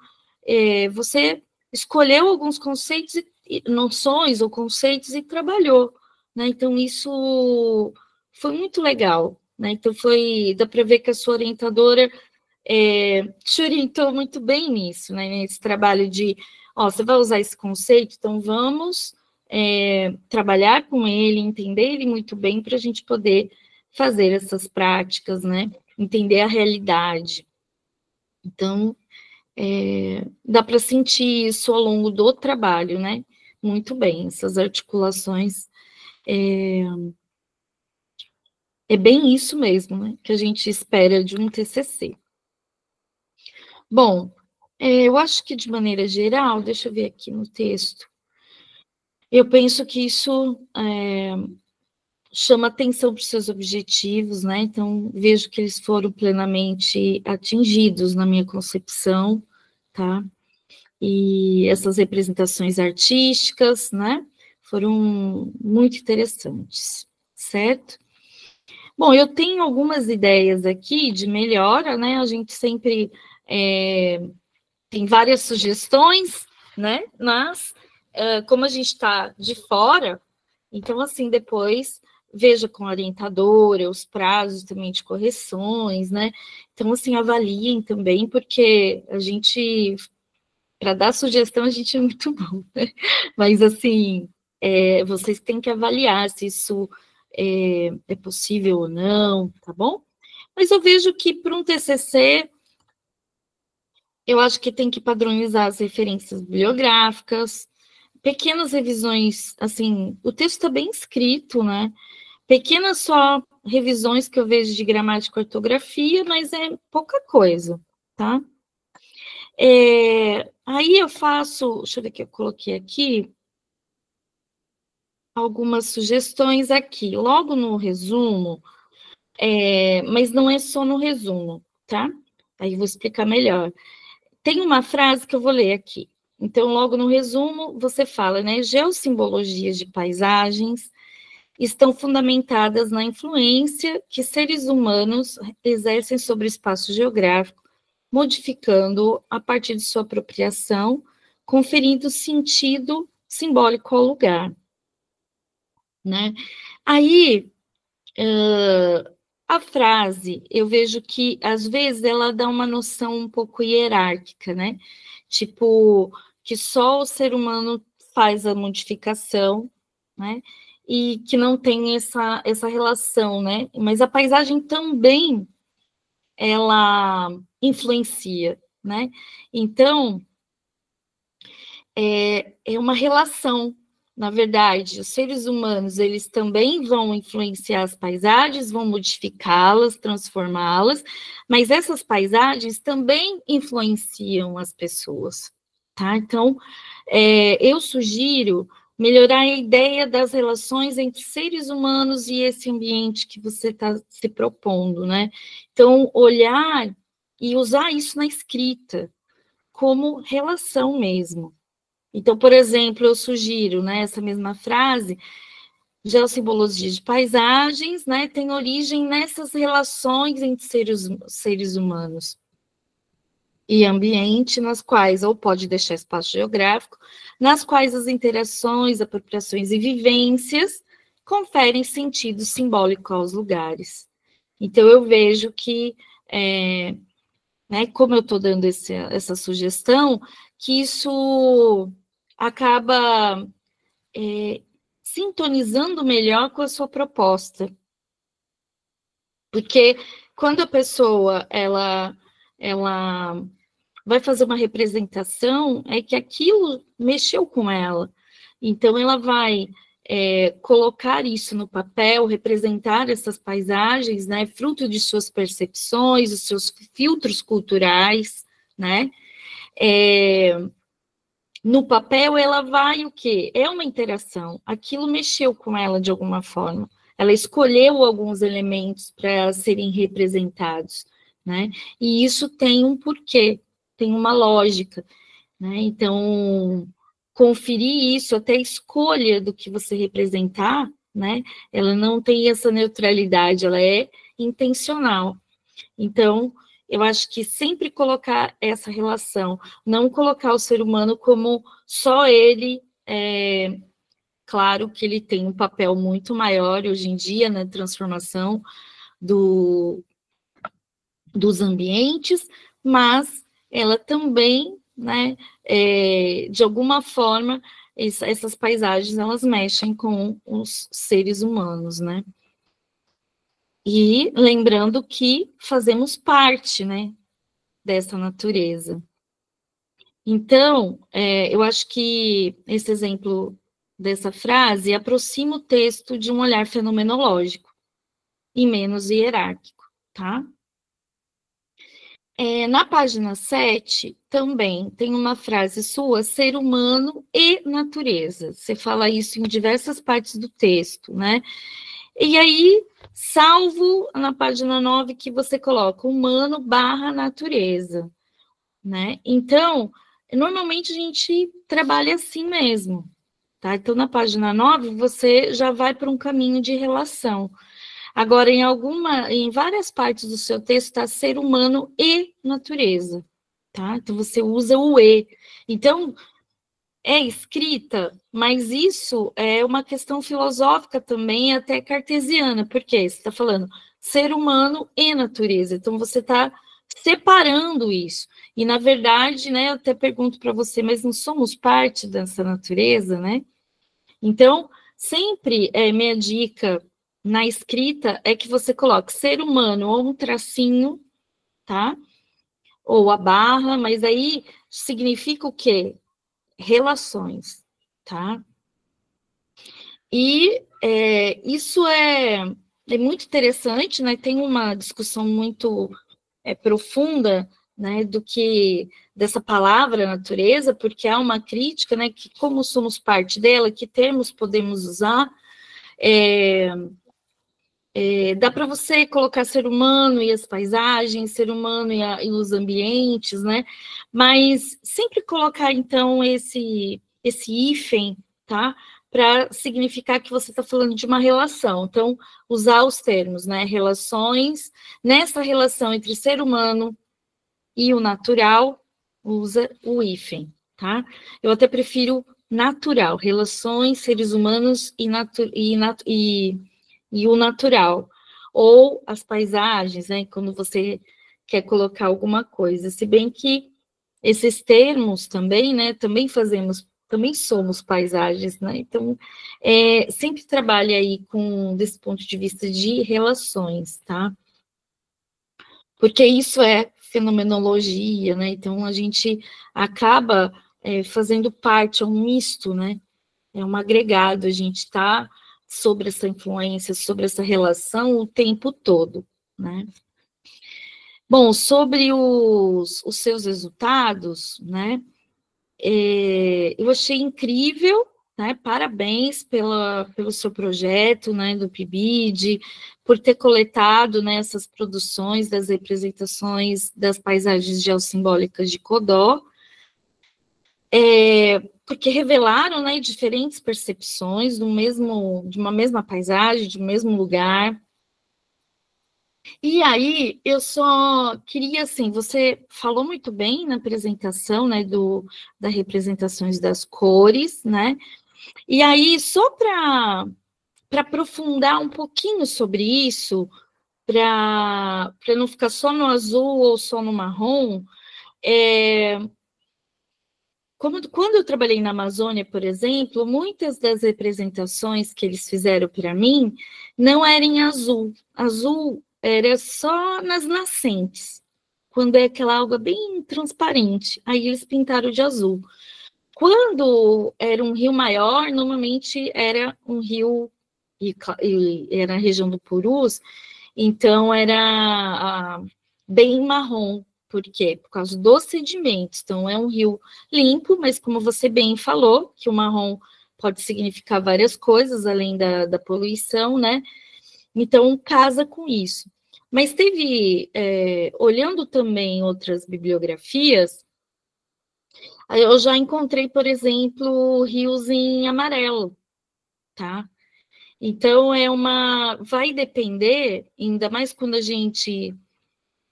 C: você escolheu alguns conceitos, noções ou conceitos e trabalhou, né? Então, isso foi muito legal, né? Então, dá para ver que a sua orientadora te orientou muito bem nisso, né? Nesse trabalho de, você vai usar esse conceito, então vamos trabalhar com ele, entender ele muito bem para a gente poder fazer essas práticas, né? Entender a realidade. Então, dá para sentir isso ao longo do trabalho, né? Muito bem, essas articulações. É bem isso mesmo, né? Que a gente espera de um TCC. Bom, eu acho que de maneira geral, deixa eu ver aqui no texto, eu penso que isso chama atenção para os seus objetivos, né? Então, vejo que eles foram plenamente atingidos na minha concepção, tá? E essas representações artísticas, né? Foram muito interessantes, certo? Bom, eu tenho algumas ideias aqui de melhora, né? A gente sempre tem várias sugestões, né? Mas, como a gente está de fora, então, assim, depois veja com a orientadora os prazos também de correções, né? Então, assim, avaliem também, porque a gente, para dar sugestão, a gente é muito bom, né? Mas, assim, vocês têm que avaliar se isso é possível ou não, tá bom? Mas eu vejo que para um TCC, eu acho que tem que padronizar as referências bibliográficas, pequenas revisões, assim, o texto está bem escrito, né? Pequenas só revisões que eu vejo de gramática e ortografia, mas é pouca coisa, tá? Aí eu faço, deixa eu ver o que eu coloquei aqui, algumas sugestões aqui, logo no resumo, mas não é só no resumo, tá? Aí eu vou explicar melhor. Tem uma frase que eu vou ler aqui. Então, logo no resumo, você fala, né? Geossimbologias de paisagens estão fundamentadas na influência que seres humanos exercem sobre o espaço geográfico, modificando a partir de sua apropriação, conferindo sentido simbólico ao lugar, né? Aí, a frase, eu vejo que, às vezes, ela dá uma noção um pouco hierárquica, né? Tipo, que só o ser humano faz a modificação, né? E que não tem essa relação, né? Mas a paisagem também, ela influencia, né? Então, é uma relação, na verdade. Os seres humanos, eles também vão influenciar as paisagens, vão modificá-las, transformá-las, mas essas paisagens também influenciam as pessoas, tá? Então, eu sugiro melhorar a ideia das relações entre seres humanos e esse ambiente que você está se propondo, né? Então, olhar e usar isso na escrita como relação mesmo. Então, por exemplo, eu sugiro, né, essa mesma frase, geossimbologia de paisagens, né, tem origem nessas relações entre seres humanos e ambiente, nas quais, ou pode deixar espaço geográfico, nas quais as interações, apropriações e vivências conferem sentido simbólico aos lugares. Então, eu vejo que, né, como eu estou dando essa sugestão, que isso acaba sintonizando melhor com a sua proposta. Porque quando a pessoa ela vai fazer uma representação, é que aquilo mexeu com ela. Então, ela vai colocar isso no papel, representar essas paisagens, né, fruto de suas percepções, os seus filtros culturais, né? No papel, ela vai o quê? É uma interação. Aquilo mexeu com ela de alguma forma. Ela escolheu alguns elementos para serem representados, né? E isso tem um porquê, tem uma lógica, né? Então, conferir isso, até a escolha do que você representar, né? Ela não tem essa neutralidade, ela é intencional. Então, eu acho que sempre colocar essa relação, não colocar o ser humano como só ele, claro que ele tem um papel muito maior hoje em dia na transformação dos ambientes, mas ela também, né, de alguma forma, essas paisagens, elas mexem com os seres humanos, né? E lembrando que fazemos parte, né, dessa natureza. Então, eu acho que esse exemplo dessa frase aproxima o texto de um olhar fenomenológico e menos hierárquico, tá? Na página 7, também tem uma frase sua, ser humano e natureza. Você fala isso em diversas partes do texto, né? E aí, salvo na página 9, que você coloca humano / natureza, né? Então, normalmente a gente trabalha assim mesmo, tá? Então, na página 9, você já vai para um caminho de relação. Agora, em várias partes do seu texto está ser humano e natureza, tá? Então, você usa o e. Então, é escrita, mas isso é uma questão filosófica também, até cartesiana, porque você está falando ser humano e natureza, então você está separando isso. E, na verdade, né, eu até pergunto para você, mas não somos parte dessa natureza, né? Então, sempre minha dica na escrita é que você coloque ser humano ou um tracinho, tá? Ou a barra, mas aí significa o quê? Relações, tá? E isso é muito interessante, né? Tem uma discussão muito profunda, né, dessa palavra natureza, porque há uma crítica, né, que como somos parte dela, que termos podemos usar, dá para você colocar ser humano e as paisagens, ser humano e os ambientes, né? Mas sempre colocar, então, esse hífen, tá? Para significar que você está falando de uma relação. Então, usar os termos, né? Relações, nessa relação entre ser humano e o natural, usa o hífen, tá? Eu até prefiro natural, relações, seres humanos e o natural, ou as paisagens, né, quando você quer colocar alguma coisa, se bem que esses termos também, né, também somos paisagens, né, então, sempre trabalha aí desse ponto de vista de relações, tá? Porque isso é fenomenologia, né, então a gente acaba fazendo parte, é um misto, né, é um agregado, a gente está sobre essa influência, sobre essa relação o tempo todo, né? Bom, sobre os seus resultados, né? Eu achei incrível, né? Parabéns pelo seu projeto, né? Do PIBID, por ter coletado, né, essas produções das representações das paisagens geossimbólicas de Codó. Porque revelaram, né, diferentes percepções de uma mesma paisagem, de um mesmo lugar. E aí, eu só queria, assim, você falou muito bem na apresentação, né, das representações das cores, né, e aí, só para aprofundar um pouquinho sobre isso, para não ficar só no azul ou só no marrom, quando eu trabalhei na Amazônia, por exemplo, muitas das representações que eles fizeram para mim não eram em azul. Azul era só nas nascentes, quando é aquela água bem transparente. Aí eles pintaram de azul. Quando era um rio maior, normalmente era um rio, e era a região do Purus, então era bem marrom. Por quê? Por causa dos sedimentos. Então, é um rio limpo, mas como você bem falou, que o marrom pode significar várias coisas, além da poluição, né? Então, casa com isso. Mas teve, olhando também outras bibliografias, eu já encontrei, por exemplo, rios em amarelo, tá? Então, vai depender, ainda mais quando a gente,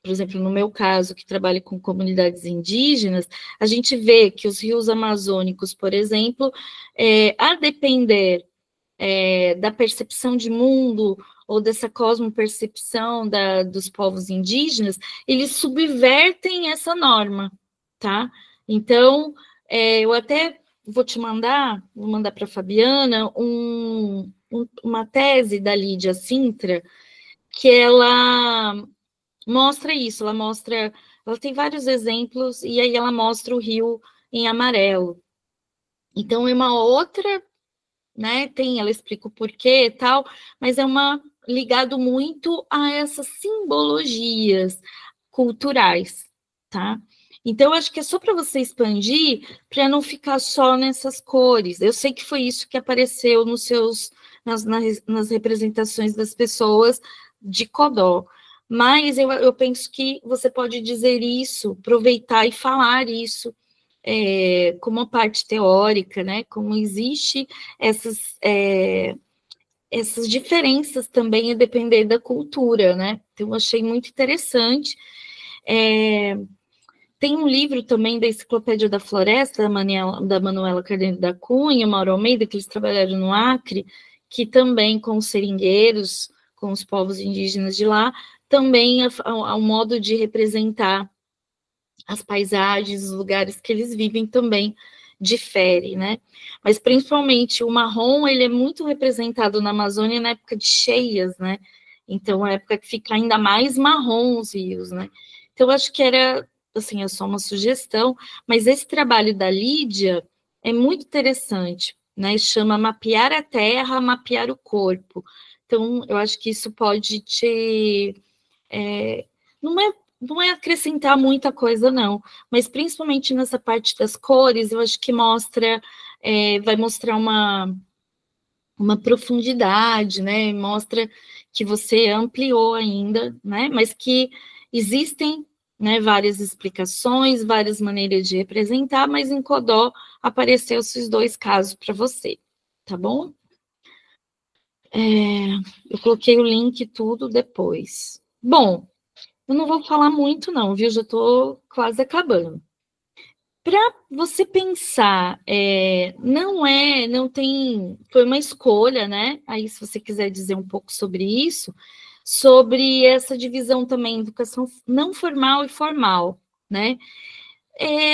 C: por exemplo, no meu caso, que trabalho com comunidades indígenas, a gente vê que os rios amazônicos, por exemplo, a depender da percepção de mundo ou dessa cosmopercepção dos povos indígenas, eles subvertem essa norma, tá? Então, eu até vou mandar para a Fabiana uma tese da Lídia Sintra, que ela mostra isso, ela tem vários exemplos, e aí ela mostra o rio em amarelo. Então, é uma outra, né, ela explica o porquê e tal, mas ligado muito a essas simbologias culturais, tá? Então, acho que é só para você expandir, para não ficar só nessas cores. Eu sei que foi isso que apareceu nas representações das pessoas de Codó, mas eu penso que você pode dizer isso, aproveitar e falar isso como uma parte teórica, né? Como existe essas diferenças também a depender da cultura, né? Então, eu achei muito interessante. Tem um livro também da Enciclopédia da Floresta, da Manuela Carneiro da Cunha, Mauro Almeida, que eles trabalharam no Acre, que também com os seringueiros, com os povos indígenas de lá, também ao modo de representar as paisagens, os lugares que eles vivem também difere, né? Mas principalmente o marrom, ele é muito representado na Amazônia na época de cheias, né? Então, é a época que fica ainda mais marrom os rios, né? Então, acho que era, assim, é só uma sugestão, mas esse trabalho da Lídia é muito interessante, né? Chama Mapear a Terra, Mapear o Corpo. Então, eu acho que isso pode não é acrescentar muita coisa, não, mas principalmente nessa parte das cores, eu acho que vai mostrar uma profundidade, né? Mostra que você ampliou ainda, né? Mas que existem, né, várias explicações, várias maneiras de representar, mas em Codó apareceu esses dois casos para você, tá bom? Eu coloquei o link e tudo depois. Bom, eu não vou falar muito, não, viu? Já estou quase acabando. Para você pensar, foi uma escolha, né? Aí, se você quiser dizer um pouco sobre isso, sobre essa divisão também, educação não formal e formal, né?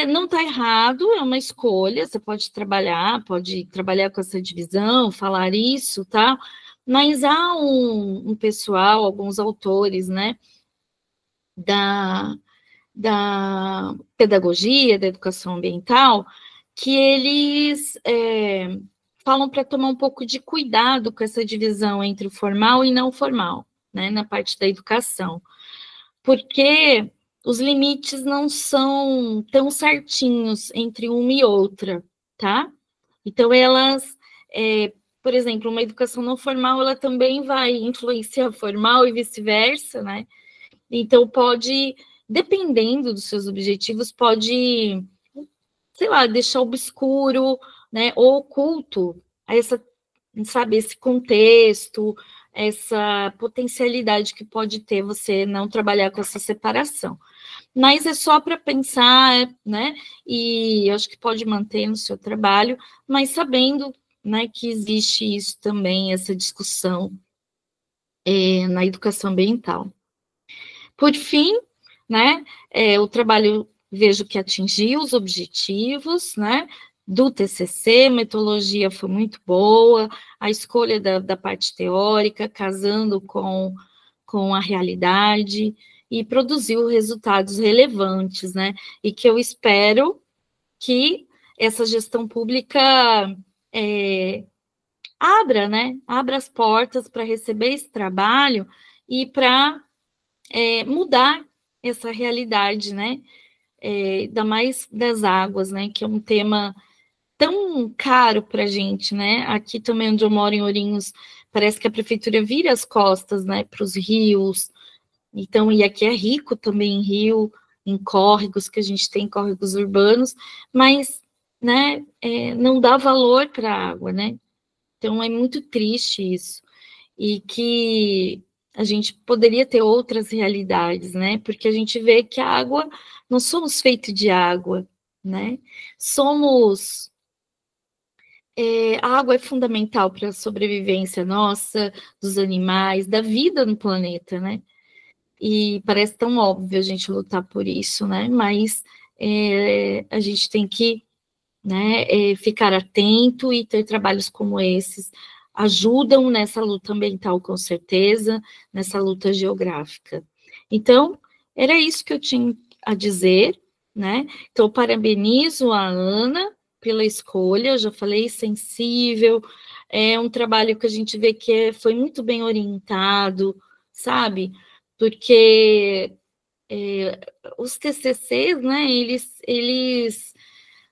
C: Não está errado, é uma escolha, você pode trabalhar com essa divisão, falar isso, tá? Mas há um pessoal, alguns autores, né? Da pedagogia, da educação ambiental, que eles falam para tomar um pouco de cuidado com essa divisão entre o formal e não formal, né, na parte da educação, porque os limites não são tão certinhos entre uma e outra, tá? Então, por exemplo, uma educação não formal, ela também vai influenciar a formal e vice-versa, né? Então, dependendo dos seus objetivos, pode, sei lá, deixar obscuro, né, ou oculto esse contexto, essa potencialidade que pode ter você não trabalhar com essa separação. Mas é só para pensar, né, e eu acho que pode manter no seu trabalho, mas sabendo, né, que existe isso também, essa discussão na educação ambiental. Por fim, né, o trabalho vejo que atingiu os objetivos, né, do TCC, a metodologia foi muito boa, a escolha da parte teórica, casando com a realidade, e produziu resultados relevantes, né, e que eu espero que essa gestão pública abra, né, abra as portas para receber esse trabalho e para mudar essa realidade, né, ainda mais das águas, né, que é um tema tão caro para a gente, né, aqui também onde eu moro em Ourinhos, parece que a prefeitura vira as costas, né, para os rios, então, e aqui é rico também em rio, em córregos, que a gente tem córregos urbanos, mas, né, não dá valor para a água, né, então é muito triste isso, e que a gente poderia ter outras realidades, né? Porque a gente vê que a água, não somos feitos de água, né? Somos. A água é fundamental para a sobrevivência nossa, dos animais, da vida no planeta, né? E parece tão óbvio a gente lutar por isso, né? Mas a gente tem que, né, ficar atento e ter trabalhos como esses ajudam nessa luta ambiental, com certeza, nessa luta geográfica. Então, era isso que eu tinha a dizer, né? Então, parabenizo a Ana pela escolha, eu já falei, sensível, é um trabalho que a gente vê que foi muito bem orientado, sabe? Porque os TCCs, né, eles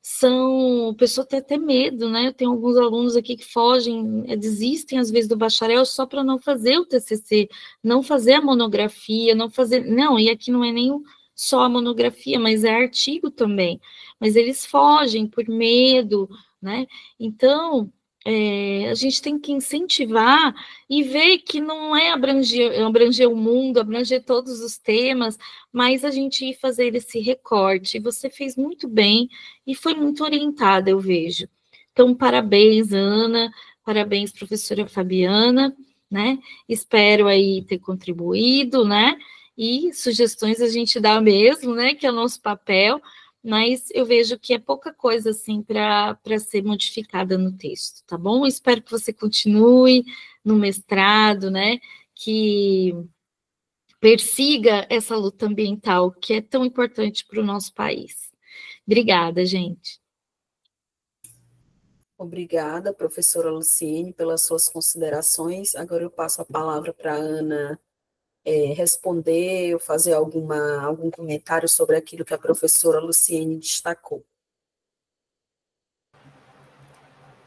C: são, a pessoa tem até medo, né? Eu tenho alguns alunos aqui que fogem, desistem às vezes do bacharel só para não fazer o TCC, não fazer a monografia, não fazer, não, e aqui não é nem só a monografia, mas é artigo também, mas eles fogem por medo, né? Então, a gente tem que incentivar e ver que não é abranger o mundo, abranger todos os temas, mas a gente ir fazer esse recorte. Você fez muito bem e foi muito orientada, eu vejo. Então, parabéns, Ana, parabéns, professora Fabiana, né? Espero aí ter contribuído, né? E sugestões a gente dá mesmo, né? Que é o nosso papel, mas eu vejo que é pouca coisa assim para ser modificada no texto, tá bom? Espero que você continue no mestrado, né? Que persiga essa luta ambiental que é tão importante para o nosso país. Obrigada, gente.
A: Obrigada, professora Luciene, pelas suas considerações. Agora eu passo a palavra para a Ana responder ou fazer algum comentário sobre aquilo que a professora Luciene destacou.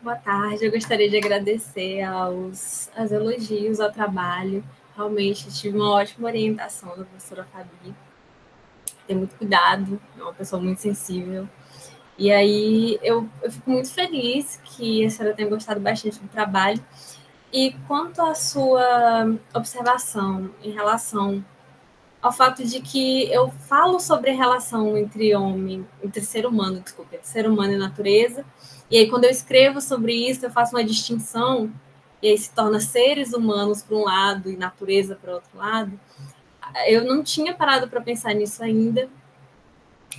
B: Boa tarde, eu gostaria de agradecer aos elogios ao trabalho. Realmente tive uma ótima orientação da professora Fabi. Tem muito cuidado, é uma pessoa muito sensível. E aí eu fico muito feliz que a senhora tenha gostado bastante do trabalho. E quanto à sua observação em relação ao fato de que eu falo sobre a relação entre ser humano e natureza, e aí quando eu escrevo sobre isso, eu faço uma distinção, e aí se torna seres humanos para um lado e natureza para o outro lado. Eu não tinha parado para pensar nisso ainda,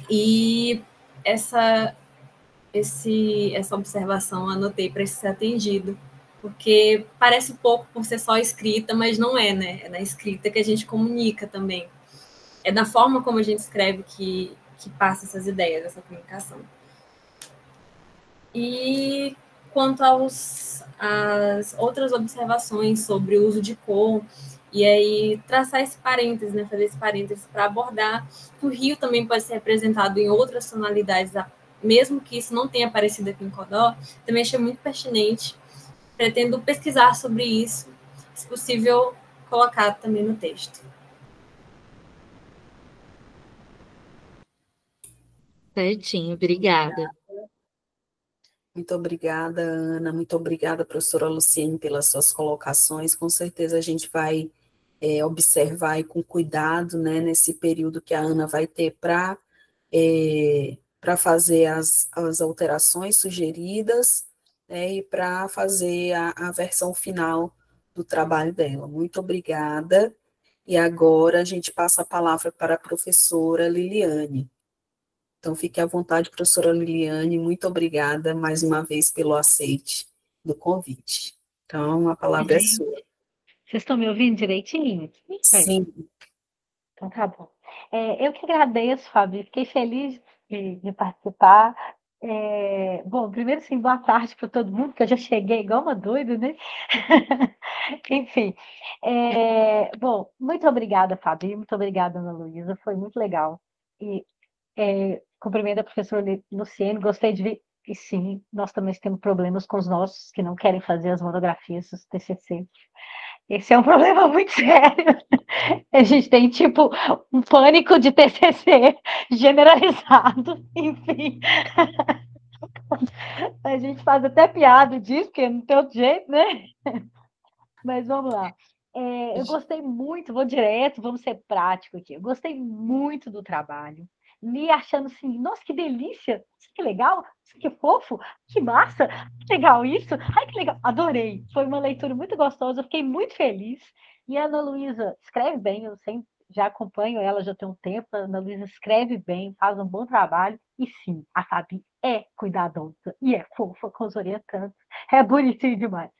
B: e essa observação anotei para ser atendido, porque parece pouco por ser só escrita, mas não é, né? É na escrita que a gente comunica também. É da forma como a gente escreve que passa essas ideias, essa comunicação. E quanto às outras observações sobre o uso de cor, e aí traçar esse parênteses, né, fazer esse parênteses para abordar que o rio também pode ser representado em outras tonalidades, mesmo que isso não tenha aparecido aqui em Codó, também achei muito pertinente. Pretendo pesquisar sobre isso, se possível, colocar também no texto.
C: Certinho, obrigada.
A: Muito obrigada, Ana. Muito obrigada, professora Luciene, pelas suas colocações. Com certeza a gente vai observar e com cuidado, né, nesse período que a Ana vai ter para fazer as alterações sugeridas, né, e para fazer a versão final do trabalho dela. Muito obrigada. E agora a gente passa a palavra para a professora Liliane. Então, fique à vontade, professora Liliane, muito obrigada mais uma vez pelo aceite do convite. Então, a palavra é
D: Gente,
A: sua.
D: vocês estão me ouvindo direitinho?
A: Sim.
D: Então tá bom. Eu que agradeço, Fabi, fiquei feliz de participar. Bom, primeiro, sim, boa tarde para todo mundo, que eu já cheguei igual uma doida, né? Enfim, bom, muito obrigada, Fabi, muito obrigada, Ana Luísa, foi muito legal. E cumprimento a professora Luciene, gostei de ver, e sim, nós também temos problemas com os nossos que não querem fazer as monografias, os TCC. Esse é um problema muito sério. A gente tem, tipo, um pânico de TCC generalizado, enfim. A gente faz até piada disso, porque não tem outro jeito, né? Mas vamos lá. Eu gostei muito, vou direto, vamos ser prático aqui. Eu gostei muito do trabalho. Li achando assim, nossa, que delícia, que legal, que fofo, que massa, que legal isso, ai, que legal, adorei. Foi uma leitura muito gostosa, eu fiquei muito feliz. E a Ana Luísa escreve bem, eu sempre já acompanho ela já tem um tempo. A Ana Luísa escreve bem, faz um bom trabalho. E sim, a Fabi é cuidadosa e é fofa com os orientantes. É bonitinho demais.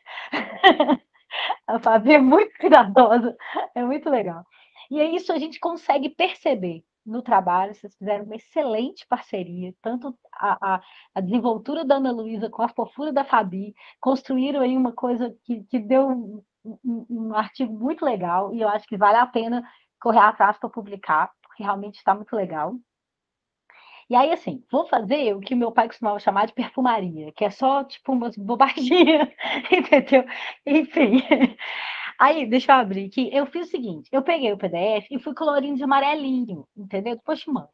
D: A Fabi é muito cuidadosa, é muito legal. E é isso a gente consegue perceber no trabalho. Vocês fizeram uma excelente parceria, tanto a desenvoltura da Ana Luísa com a fofura da Fabi, construíram aí uma coisa que deu um artigo muito legal, e eu acho que vale a pena correr atrás para publicar, porque realmente está muito legal. E aí, assim, vou fazer o que meu pai costumava chamar de perfumaria, que é só, tipo, umas bobaginhas, entendeu? Enfim. Aí, deixa eu abrir aqui. Eu fiz o seguinte: eu peguei o PDF e fui colorindo de amarelinho, entendeu? Depois te mando,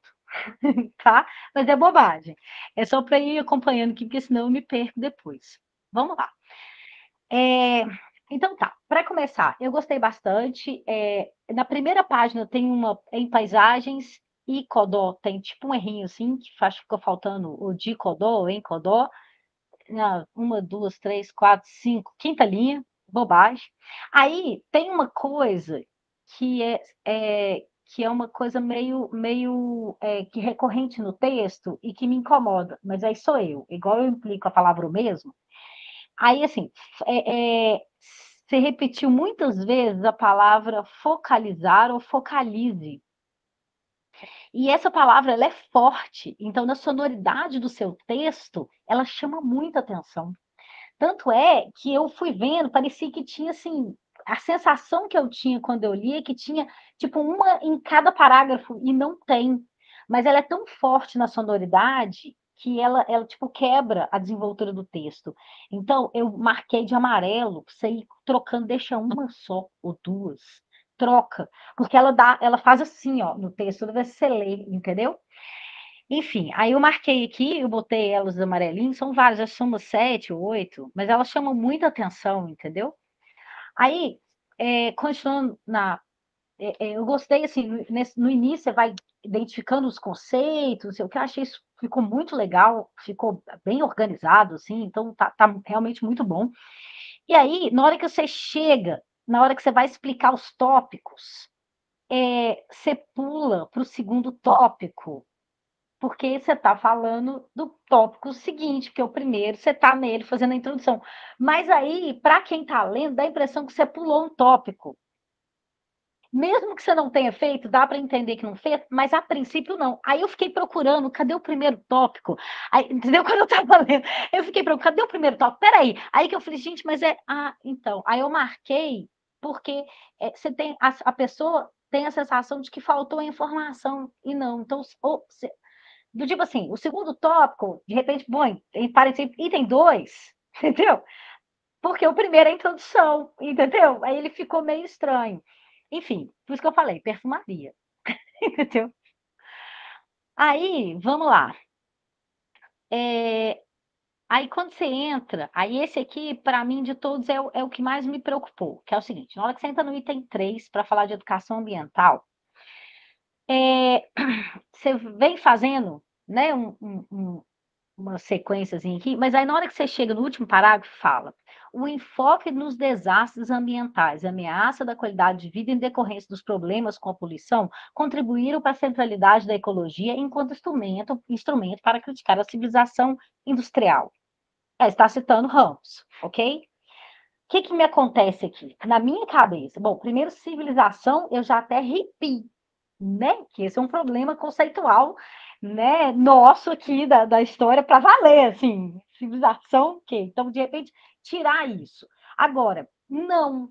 D: tá? Mas é bobagem. É só para ir acompanhando aqui, porque senão eu me perco depois. Vamos lá. Então tá, para começar, eu gostei bastante. Na primeira página tem uma em paisagens e Codó, tem tipo um errinho assim, que acho que ficou faltando o de Codó, em Codó. Uma, duas, três, quatro, cinco, quinta linha, bobagem. Aí tem uma coisa que que é uma coisa meio que recorrente no texto e que me incomoda, mas aí sou eu, igual eu implico a palavra o mesmo. Aí, assim, você repetiu muitas vezes a palavra focalizar ou focalize. E essa palavra, ela é forte. Então, na sonoridade do seu texto, ela chama muita atenção. Tanto é que eu fui vendo, parecia que tinha, assim, a sensação que eu tinha quando eu li é que tinha, tipo, uma em cada parágrafo, e não tem. Mas ela é tão forte na sonoridade que ela tipo, quebra a desenvoltura do texto. Então, eu marquei de amarelo, pra você ir trocando, deixa uma só ou duas. Troca, porque ela faz assim, ó, no texto, toda vez que você lê, entendeu? Enfim, aí eu marquei aqui, eu botei elas amarelinhas, são várias, acho que são umas 7, 8, mas elas chamam muita atenção, entendeu? Aí, continuando eu gostei, assim, no início você vai identificando os conceitos, o que eu achei isso ficou muito legal, ficou bem organizado, assim, então tá realmente muito bom. E aí, na hora que você chega, na hora que você vai explicar os tópicos, você pula para o segundo tópico, porque você está falando do tópico seguinte, porque o primeiro você está nele fazendo a introdução. Mas aí, para quem está lendo, dá a impressão que você pulou um tópico. Mesmo que você não tenha feito, dá para entender que não fez, mas a princípio não. Aí eu fiquei procurando, cadê o primeiro tópico? Aí, entendeu? Quando eu estava lendo, eu fiquei procurando, cadê o primeiro tópico? Peraí. Aí que eu falei, gente, mas então. Aí eu marquei, porque você tem, a pessoa tem a sensação de que faltou a informação, e não. Então, do tipo assim, o segundo tópico, de repente, bom, parece item 2, entendeu? Porque o primeiro é a introdução, entendeu? Aí ele ficou meio estranho. Enfim, por isso que eu falei, perfumaria, entendeu? Aí, vamos lá. Aí quando você entra, aí esse aqui, para mim, de todos, é o que mais me preocupou, que é o seguinte, na hora que você entra no item 3 para falar de educação ambiental, você vem fazendo, né, umas sequências aqui, mas aí na hora que você chega no último parágrafo, fala: o enfoque nos desastres ambientais, a ameaça da qualidade de vida em decorrência dos problemas com a poluição, contribuíram para a centralidade da ecologia enquanto instrumento para criticar a civilização industrial. Está citando Ramos, ok? O que me acontece aqui? Na minha cabeça, bom, primeiro, civilização, eu já até arrepio, né? Que esse é um problema conceitual, né, nosso aqui da história para valer, assim, civilização, o quê? Então, de repente, tirar isso. Agora, não,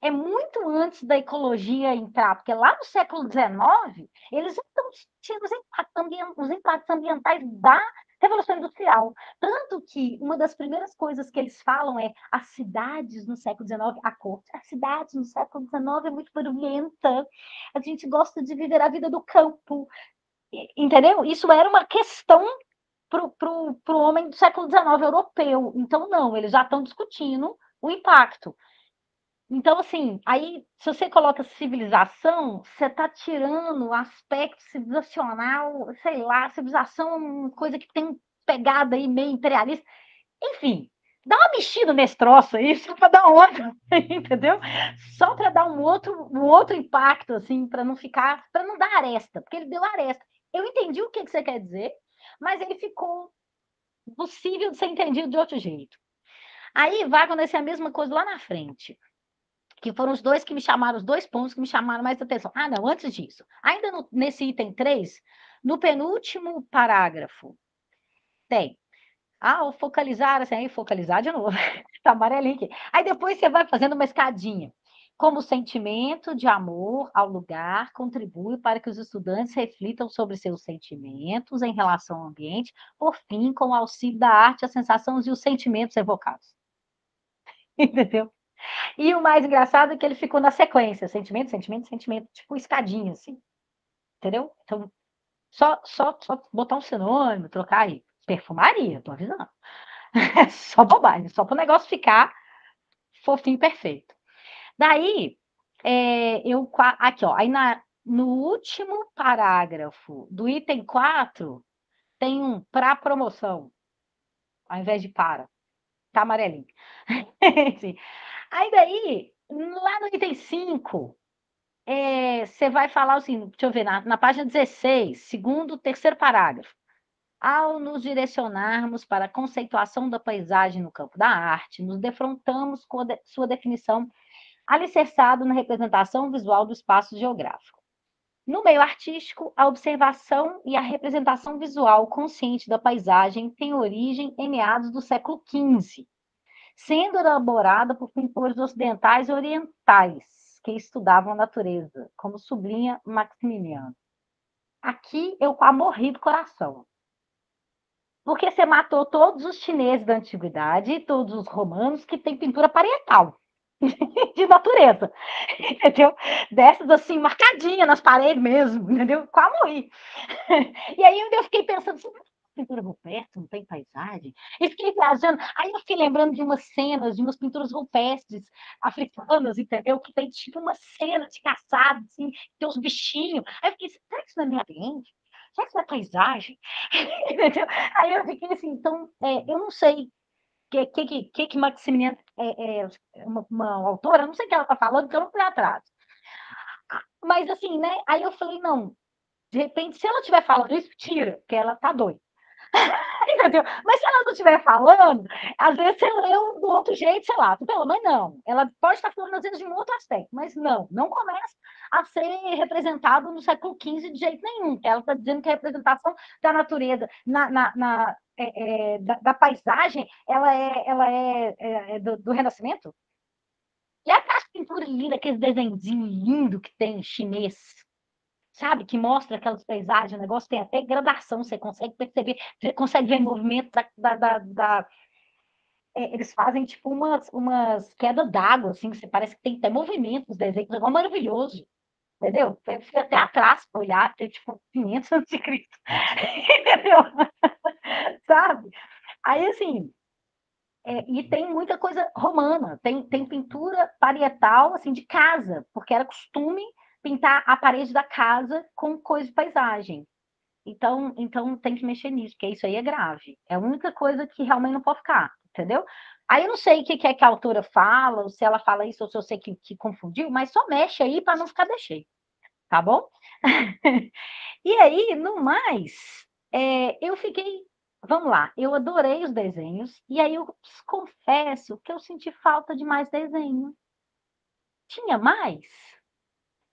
D: é muito antes da ecologia entrar, porque lá no século XIX, eles estão discutindo os impactos ambientais da Revolução Industrial. Tanto que uma das primeiras coisas que eles falam é as cidades no século XIX, a corte, as cidades no século XIX é muito barulhenta, a gente gosta de viver a vida do campo, entendeu? Isso era uma questão para o homem do século XIX europeu. Então, não, eles já estão discutindo o impacto. Então, assim, aí, se você coloca civilização, você está tirando o aspecto civilizacional, sei lá, civilização é uma coisa que tem pegada aí meio imperialista. Enfim, dá uma mexida nesse troço aí, só para dar outra, entendeu? Só para dar um outro impacto, assim, para não dar aresta, porque ele deu aresta. Eu entendi o que você quer dizer, mas ele ficou possível de ser entendido de outro jeito. Aí vai acontecer a mesma coisa lá na frente, que foram os dois pontos que me chamaram mais atenção. Ah, não, antes disso. Ainda nesse item 3, no penúltimo parágrafo, tem. O focalizar, assim, aí focalizar de novo. Tá amarelinho aqui. Aí depois você vai fazendo uma escadinha. Como o sentimento de amor ao lugar contribui para que os estudantes reflitam sobre seus sentimentos em relação ao ambiente, por fim, com o auxílio da arte, as sensações e os sentimentos evocados. Entendeu? E o mais engraçado é que ele ficou na sequência, sentimento, sentimento, sentimento, tipo escadinha, assim. Entendeu? Então, só botar um sinônimo, trocar aí. Perfumaria, tô avisando. Só bobagem, só para o negócio ficar fofinho e perfeito. Daí, aqui, ó, aí no último parágrafo do item 4, tem um para promoção, ao invés de para. Tá amarelinho. Aí daí, lá no item 5, você vai falar assim, deixa eu ver, na página 16, terceiro parágrafo. Ao nos direcionarmos para a conceituação da paisagem no campo da arte, nos defrontamos com sua definição alicerçada na representação visual do espaço geográfico. No meio artístico, a observação e a representação visual consciente da paisagem tem origem em meados do século XV, sendo elaborada por pintores ocidentais e orientais que estudavam a natureza, como sublinha Maximiliano. Aqui eu morri do coração. Porque você matou todos os chineses da antiguidade e todos os romanos que têm pintura parietal de natureza, entendeu? Dessas assim, marcadinha nas paredes mesmo, entendeu? Quase morri. E aí eu fiquei pensando assim, pintura rupestre, não tem paisagem? E fiquei viajando. Aí eu fiquei lembrando de umas cenas, de umas pinturas rupestres africanas, entendeu? Que tem tipo uma cena de caçada, assim, tem uns bichinhos. Aí eu fiquei, será que isso não é meio ambiente? Será que isso não é paisagem? Entendeu? Aí eu fiquei assim, então, eu não sei que Maximiliano é uma autora, não sei o que ela está falando, porque eu não fui atrás. Mas assim, né? Aí eu falei, não, de repente, se ela estiver falando isso, tira, porque ela tá doida. Entendeu? Mas se ela não estiver falando, às vezes você leu do outro jeito, sei lá, pelo menos não. Ela pode estar falando, às vezes, de um outro aspecto, mas não começa a ser representado no século XV de jeito nenhum. Ela está dizendo que a representação da natureza, da paisagem, ela é do Renascimento. E aquelas pinturas lindas, aqueles desenhos lindos que tem chinês, sabe? Que mostra aquelas paisagens, o negócio tem até gradação, você consegue perceber, você consegue ver movimento eles fazem tipo umas quedas d'água, assim, você parece que tem até movimento nos desenhos, é maravilhoso, entendeu? Você fica até atrás para olhar, tem tipo 500 anos de Cristo, entendeu? Sabe? Aí, assim, e tem muita coisa romana, tem pintura parietal, assim, de casa, porque era costume pintar a parede da casa com coisa de paisagem. Então tem que mexer nisso, porque isso aí é grave. É a única coisa que realmente não pode ficar, entendeu? Aí eu não sei o que é que a autora fala, ou se ela fala isso, ou se eu sei que confundiu, mas só mexe aí para não ficar deixei, tá bom? E aí, no mais, eu fiquei. Vamos lá, eu adorei os desenhos, e aí eu confesso que eu senti falta de mais desenho. Tinha mais?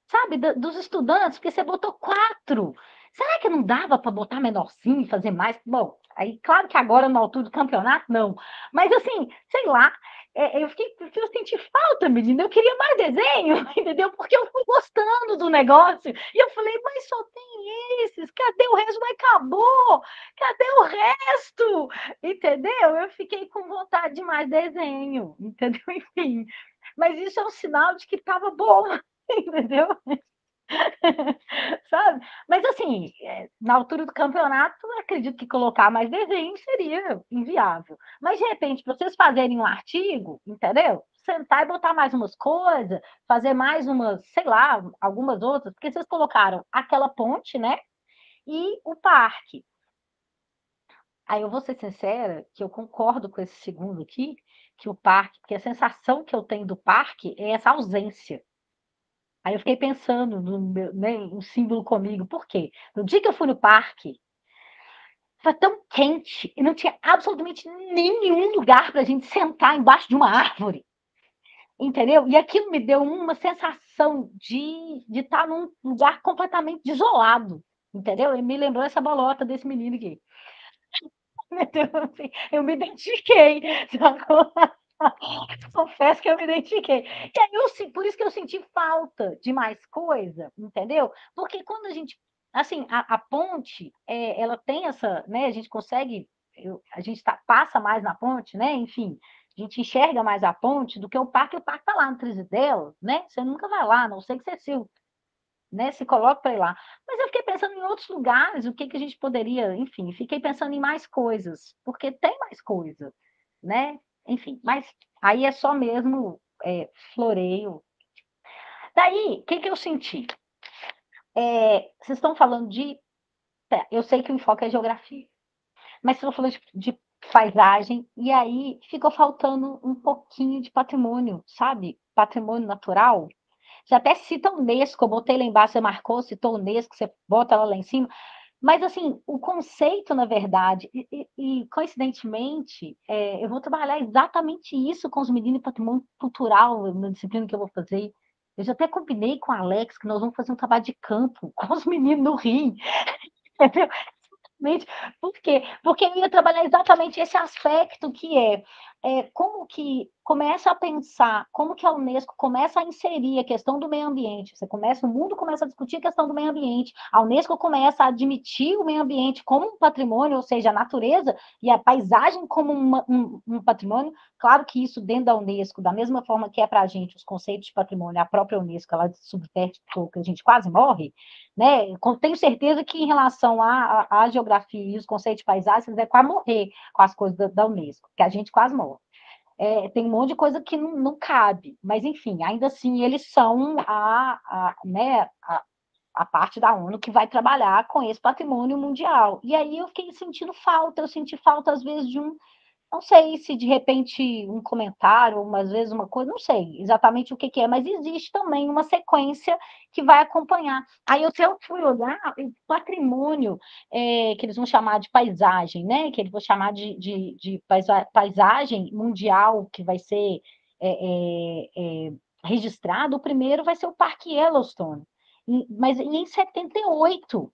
D: Sabe, dos estudantes, porque você botou 4. Será que não dava para botar menorzinho e fazer mais? Bom, aí claro que agora na altura do campeonato, não. Mas assim, sei lá, eu senti falta, menina. Eu queria mais desenho, entendeu? Porque eu fui gostando do negócio. E eu falei, mas só tem esses, cadê o resto? Mas acabou! Cadê o resto? Entendeu? Eu fiquei com vontade de mais desenho, entendeu? Enfim. Mas isso é um sinal de que estava bom. Entendeu? Sabe? Mas assim, na altura do campeonato, acredito que colocar mais desenho seria inviável. Mas, de repente, para vocês fazerem um artigo, entendeu? Sentar e botar mais umas coisas, fazer mais umas, sei lá, algumas outras, porque vocês colocaram aquela ponte, né? E o parque. Aí eu vou ser sincera que eu concordo com esse segundo aqui, que o parque, porque a sensação que eu tenho do parque é essa ausência. Aí eu fiquei pensando no meu, né, um símbolo comigo. Por quê? No dia que eu fui no parque, estava tão quente e não tinha absolutamente nenhum lugar para a gente sentar embaixo de uma árvore. Entendeu? E aquilo me deu uma sensação de estar num lugar completamente desolado. Entendeu? E me lembrou essa bolota desse menino aqui. Eu me identifiquei. Confesso que eu me identifiquei. E aí, por isso que eu senti falta de mais coisa, entendeu? Porque quando a gente. Assim, a ponte, ela tem essa. Né, a gente consegue. A gente passa mais na ponte, né? Enfim, a gente enxerga mais a ponte do que o parque está lá no Trizidel, né? Você nunca vai lá, a não sei que você se coloque para ir lá. Mas eu fiquei pensando em outros lugares, o que a gente poderia, enfim, fiquei pensando em mais coisas, porque tem mais coisa, né? Enfim, mas aí é só mesmo floreio. Daí, o que eu senti? Vocês estão falando de. Eu sei que o enfoque é geografia, mas vocês estão falando de paisagem, e aí ficou faltando um pouquinho de patrimônio, sabe? Patrimônio natural. Você até cita o Unesco, eu botei lá embaixo, você marcou, citou o Unesco, você bota ela lá em cima. Mas, assim, o conceito, na verdade, e coincidentemente, eu vou trabalhar exatamente isso com os meninos em patrimônio cultural, na disciplina que eu vou fazer. Eu já até combinei com a Alex que nós vamos fazer um trabalho de campo com os meninos no Rio. Entendeu? Por quê? Porque eu ia trabalhar exatamente esse aspecto que como que começa a pensar, como que a Unesco começa a inserir a questão do meio ambiente. O mundo começa a discutir a questão do meio ambiente, a Unesco começa a admitir o meio ambiente como um patrimônio, ou seja, a natureza e a paisagem como um patrimônio. Claro que isso dentro da Unesco, da mesma forma que é para a gente os conceitos de patrimônio, a própria Unesco, ela subverte que a gente quase morre, né? Tenho certeza que em relação à geografia e os conceitos de paisagem, você vai quase morrer com as coisas da Unesco, que a gente quase morre. Tem um monte de coisa que não cabe, mas enfim, ainda assim eles são né, a parte da ONU que vai trabalhar com esse patrimônio mundial. E aí eu senti falta às vezes não sei se de repente um comentário, ou às vezes uma coisa, não sei exatamente o que é, mas existe também uma sequência que vai acompanhar. Aí eu fui olhar o patrimônio, que eles vão chamar de paisagem, né? Que eles vão chamar de paisagem mundial, que vai ser registrado. O primeiro vai ser o Parque Yellowstone, mas em 78.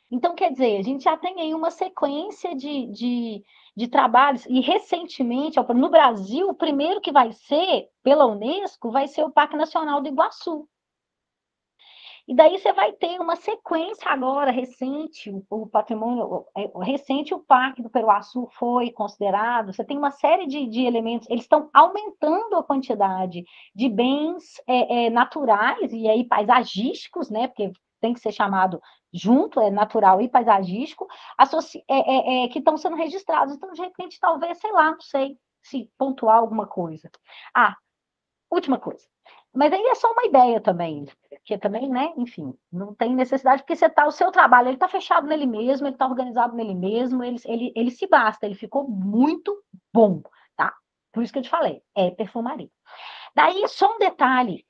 D: Então, quer dizer, a gente já tem aí uma sequência de trabalhos, e recentemente, no Brasil, o primeiro que vai ser, pela Unesco, vai ser o Parque Nacional do Iguaçu. E daí você vai ter uma sequência agora, recente, o patrimônio, recente, o Parque do Peruaçu foi considerado, você tem uma série de elementos, eles estão aumentando a quantidade de bens naturais, e aí paisagísticos, né, porque tem que ser chamado junto, natural e paisagístico, que estão sendo registrados. Então, de repente, talvez, sei lá, não sei se pontuar alguma coisa. Última coisa. Mas aí é só uma ideia também. porque também, né, enfim, não tem necessidade, porque o seu trabalho, ele está fechado nele mesmo, ele está organizado nele mesmo, ele se basta, ele ficou muito bom, tá? Por isso que eu te falei, é perfumaria. Daí, só um detalhe,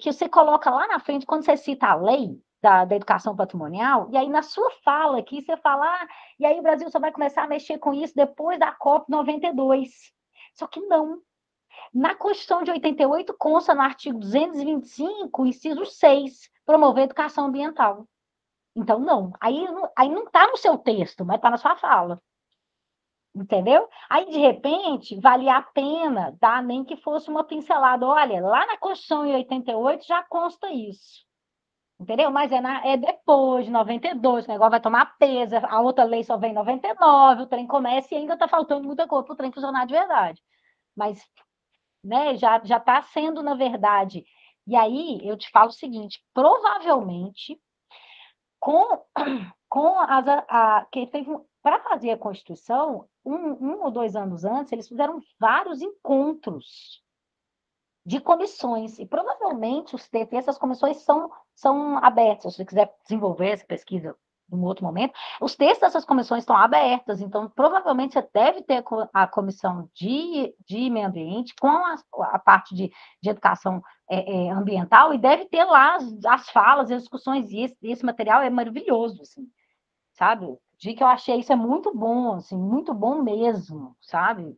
D: que você coloca lá na frente, quando você cita a lei da educação patrimonial, e aí na sua fala aqui, você fala, e aí o Brasil só vai começar a mexer com isso depois da COP92. Só que não. Na Constituição de 88, consta no artigo 225, inciso 6, promover educação ambiental. Então, não. Aí não está no seu texto, mas está na sua fala. Entendeu? Aí, de repente, valia a pena dar nem que fosse uma pincelada. Olha, lá na Constituição em 88 já consta isso. Entendeu? Mas é depois de 92, o negócio vai tomar peso, a outra lei só vem em 99, o trem começa e ainda está faltando muita coisa para o trem funcionar de verdade. Mas, né, já está sendo, na verdade. E aí, eu te falo o seguinte, provavelmente, que teve para fazer a Constituição, um ou 2 anos antes, eles fizeram vários encontros de comissões, e provavelmente essas comissões são abertas. Se você quiser desenvolver essa pesquisa em um outro momento, os textos dessas comissões estão abertas, então provavelmente você deve ter a comissão de meio ambiente com a parte de educação ambiental, e deve ter lá as falas e as discussões, e esse material é maravilhoso, assim, sabe? De que eu achei isso muito bom, assim, muito bom mesmo, sabe?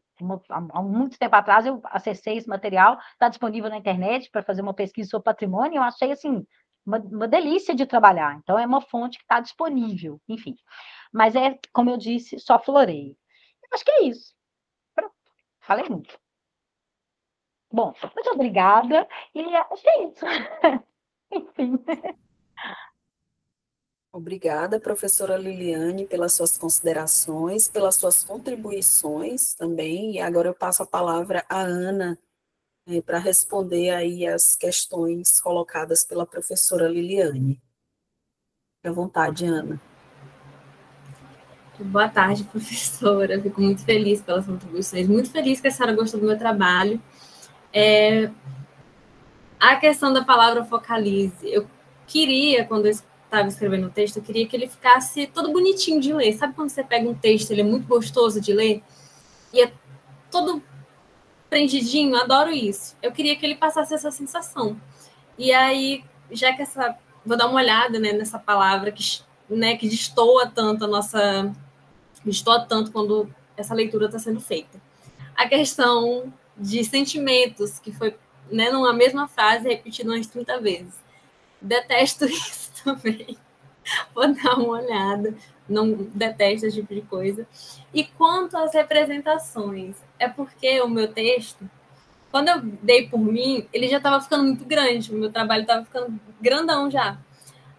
D: Há muito tempo atrás eu acessei esse material, está disponível na internet para fazer uma pesquisa sobre patrimônio, e eu achei, assim, uma delícia de trabalhar. Então, é uma fonte que está disponível, enfim. Mas como eu disse, só floreio. Acho que é isso. Pronto. Falei muito. Bom, muito obrigada, e acho que é isso. Enfim.
A: Obrigada, professora Liliane, pelas suas considerações, pelas suas contribuições também. E agora eu passo a palavra à Ana, para responder aí as questões colocadas pela professora Liliane. Fique à vontade, Ana.
B: Boa tarde, professora. Fico muito feliz pelas contribuições, muito feliz que a senhora gostou do meu trabalho. A questão da palavra focalize, eu queria, quando eu estava escrevendo o texto, eu queria que ele ficasse todo bonitinho de ler. Sabe quando você pega um texto, ele é muito gostoso de ler? E é todo prendidinho, adoro isso. Eu queria que ele passasse essa sensação. E aí, já que vou dar uma olhada, né, nessa palavra que destoa tanto destoa tanto quando essa leitura está sendo feita. A questão de sentimentos, que foi, né, numa mesma frase, repetido umas 30 vezes. Detesto isso também. Vou dar uma olhada. Não detesto esse tipo de coisa. E quanto às representações, é porque o meu texto, quando eu dei por mim, ele já estava ficando muito grande. O meu trabalho estava ficando grandão já.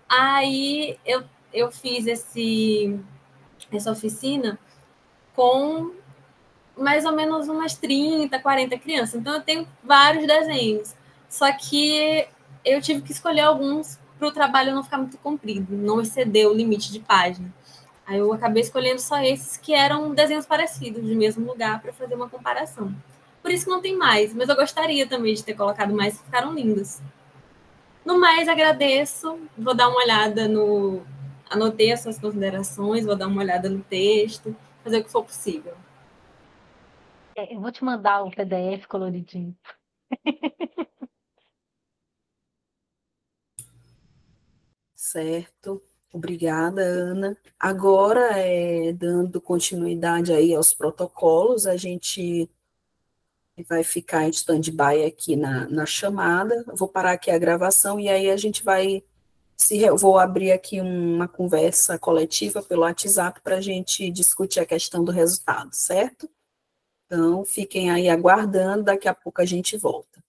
B: Aí eu fiz essa oficina com mais ou menos umas 30, 40 crianças. Então, eu tenho vários desenhos. Só que eu tive que escolher alguns para o trabalho não ficar muito comprido, não exceder o limite de página. Aí eu acabei escolhendo só esses que eram desenhos parecidos, do mesmo lugar, para fazer uma comparação. Por isso que não tem mais, mas eu gostaria também de ter colocado mais, que ficaram lindos. No mais, agradeço, vou dar uma olhada Anotei as suas considerações, vou dar uma olhada no texto, fazer o que for possível.
D: Eu vou te mandar o PDF coloridinho.
A: Certo. Obrigada, Ana. Agora, dando continuidade aí aos protocolos, a gente vai ficar em stand-by aqui na chamada. Vou parar aqui a gravação e aí a gente vai vou abrir aqui uma conversa coletiva pelo WhatsApp para a gente discutir a questão do resultado, certo? Então, fiquem aí aguardando, daqui a pouco a gente volta.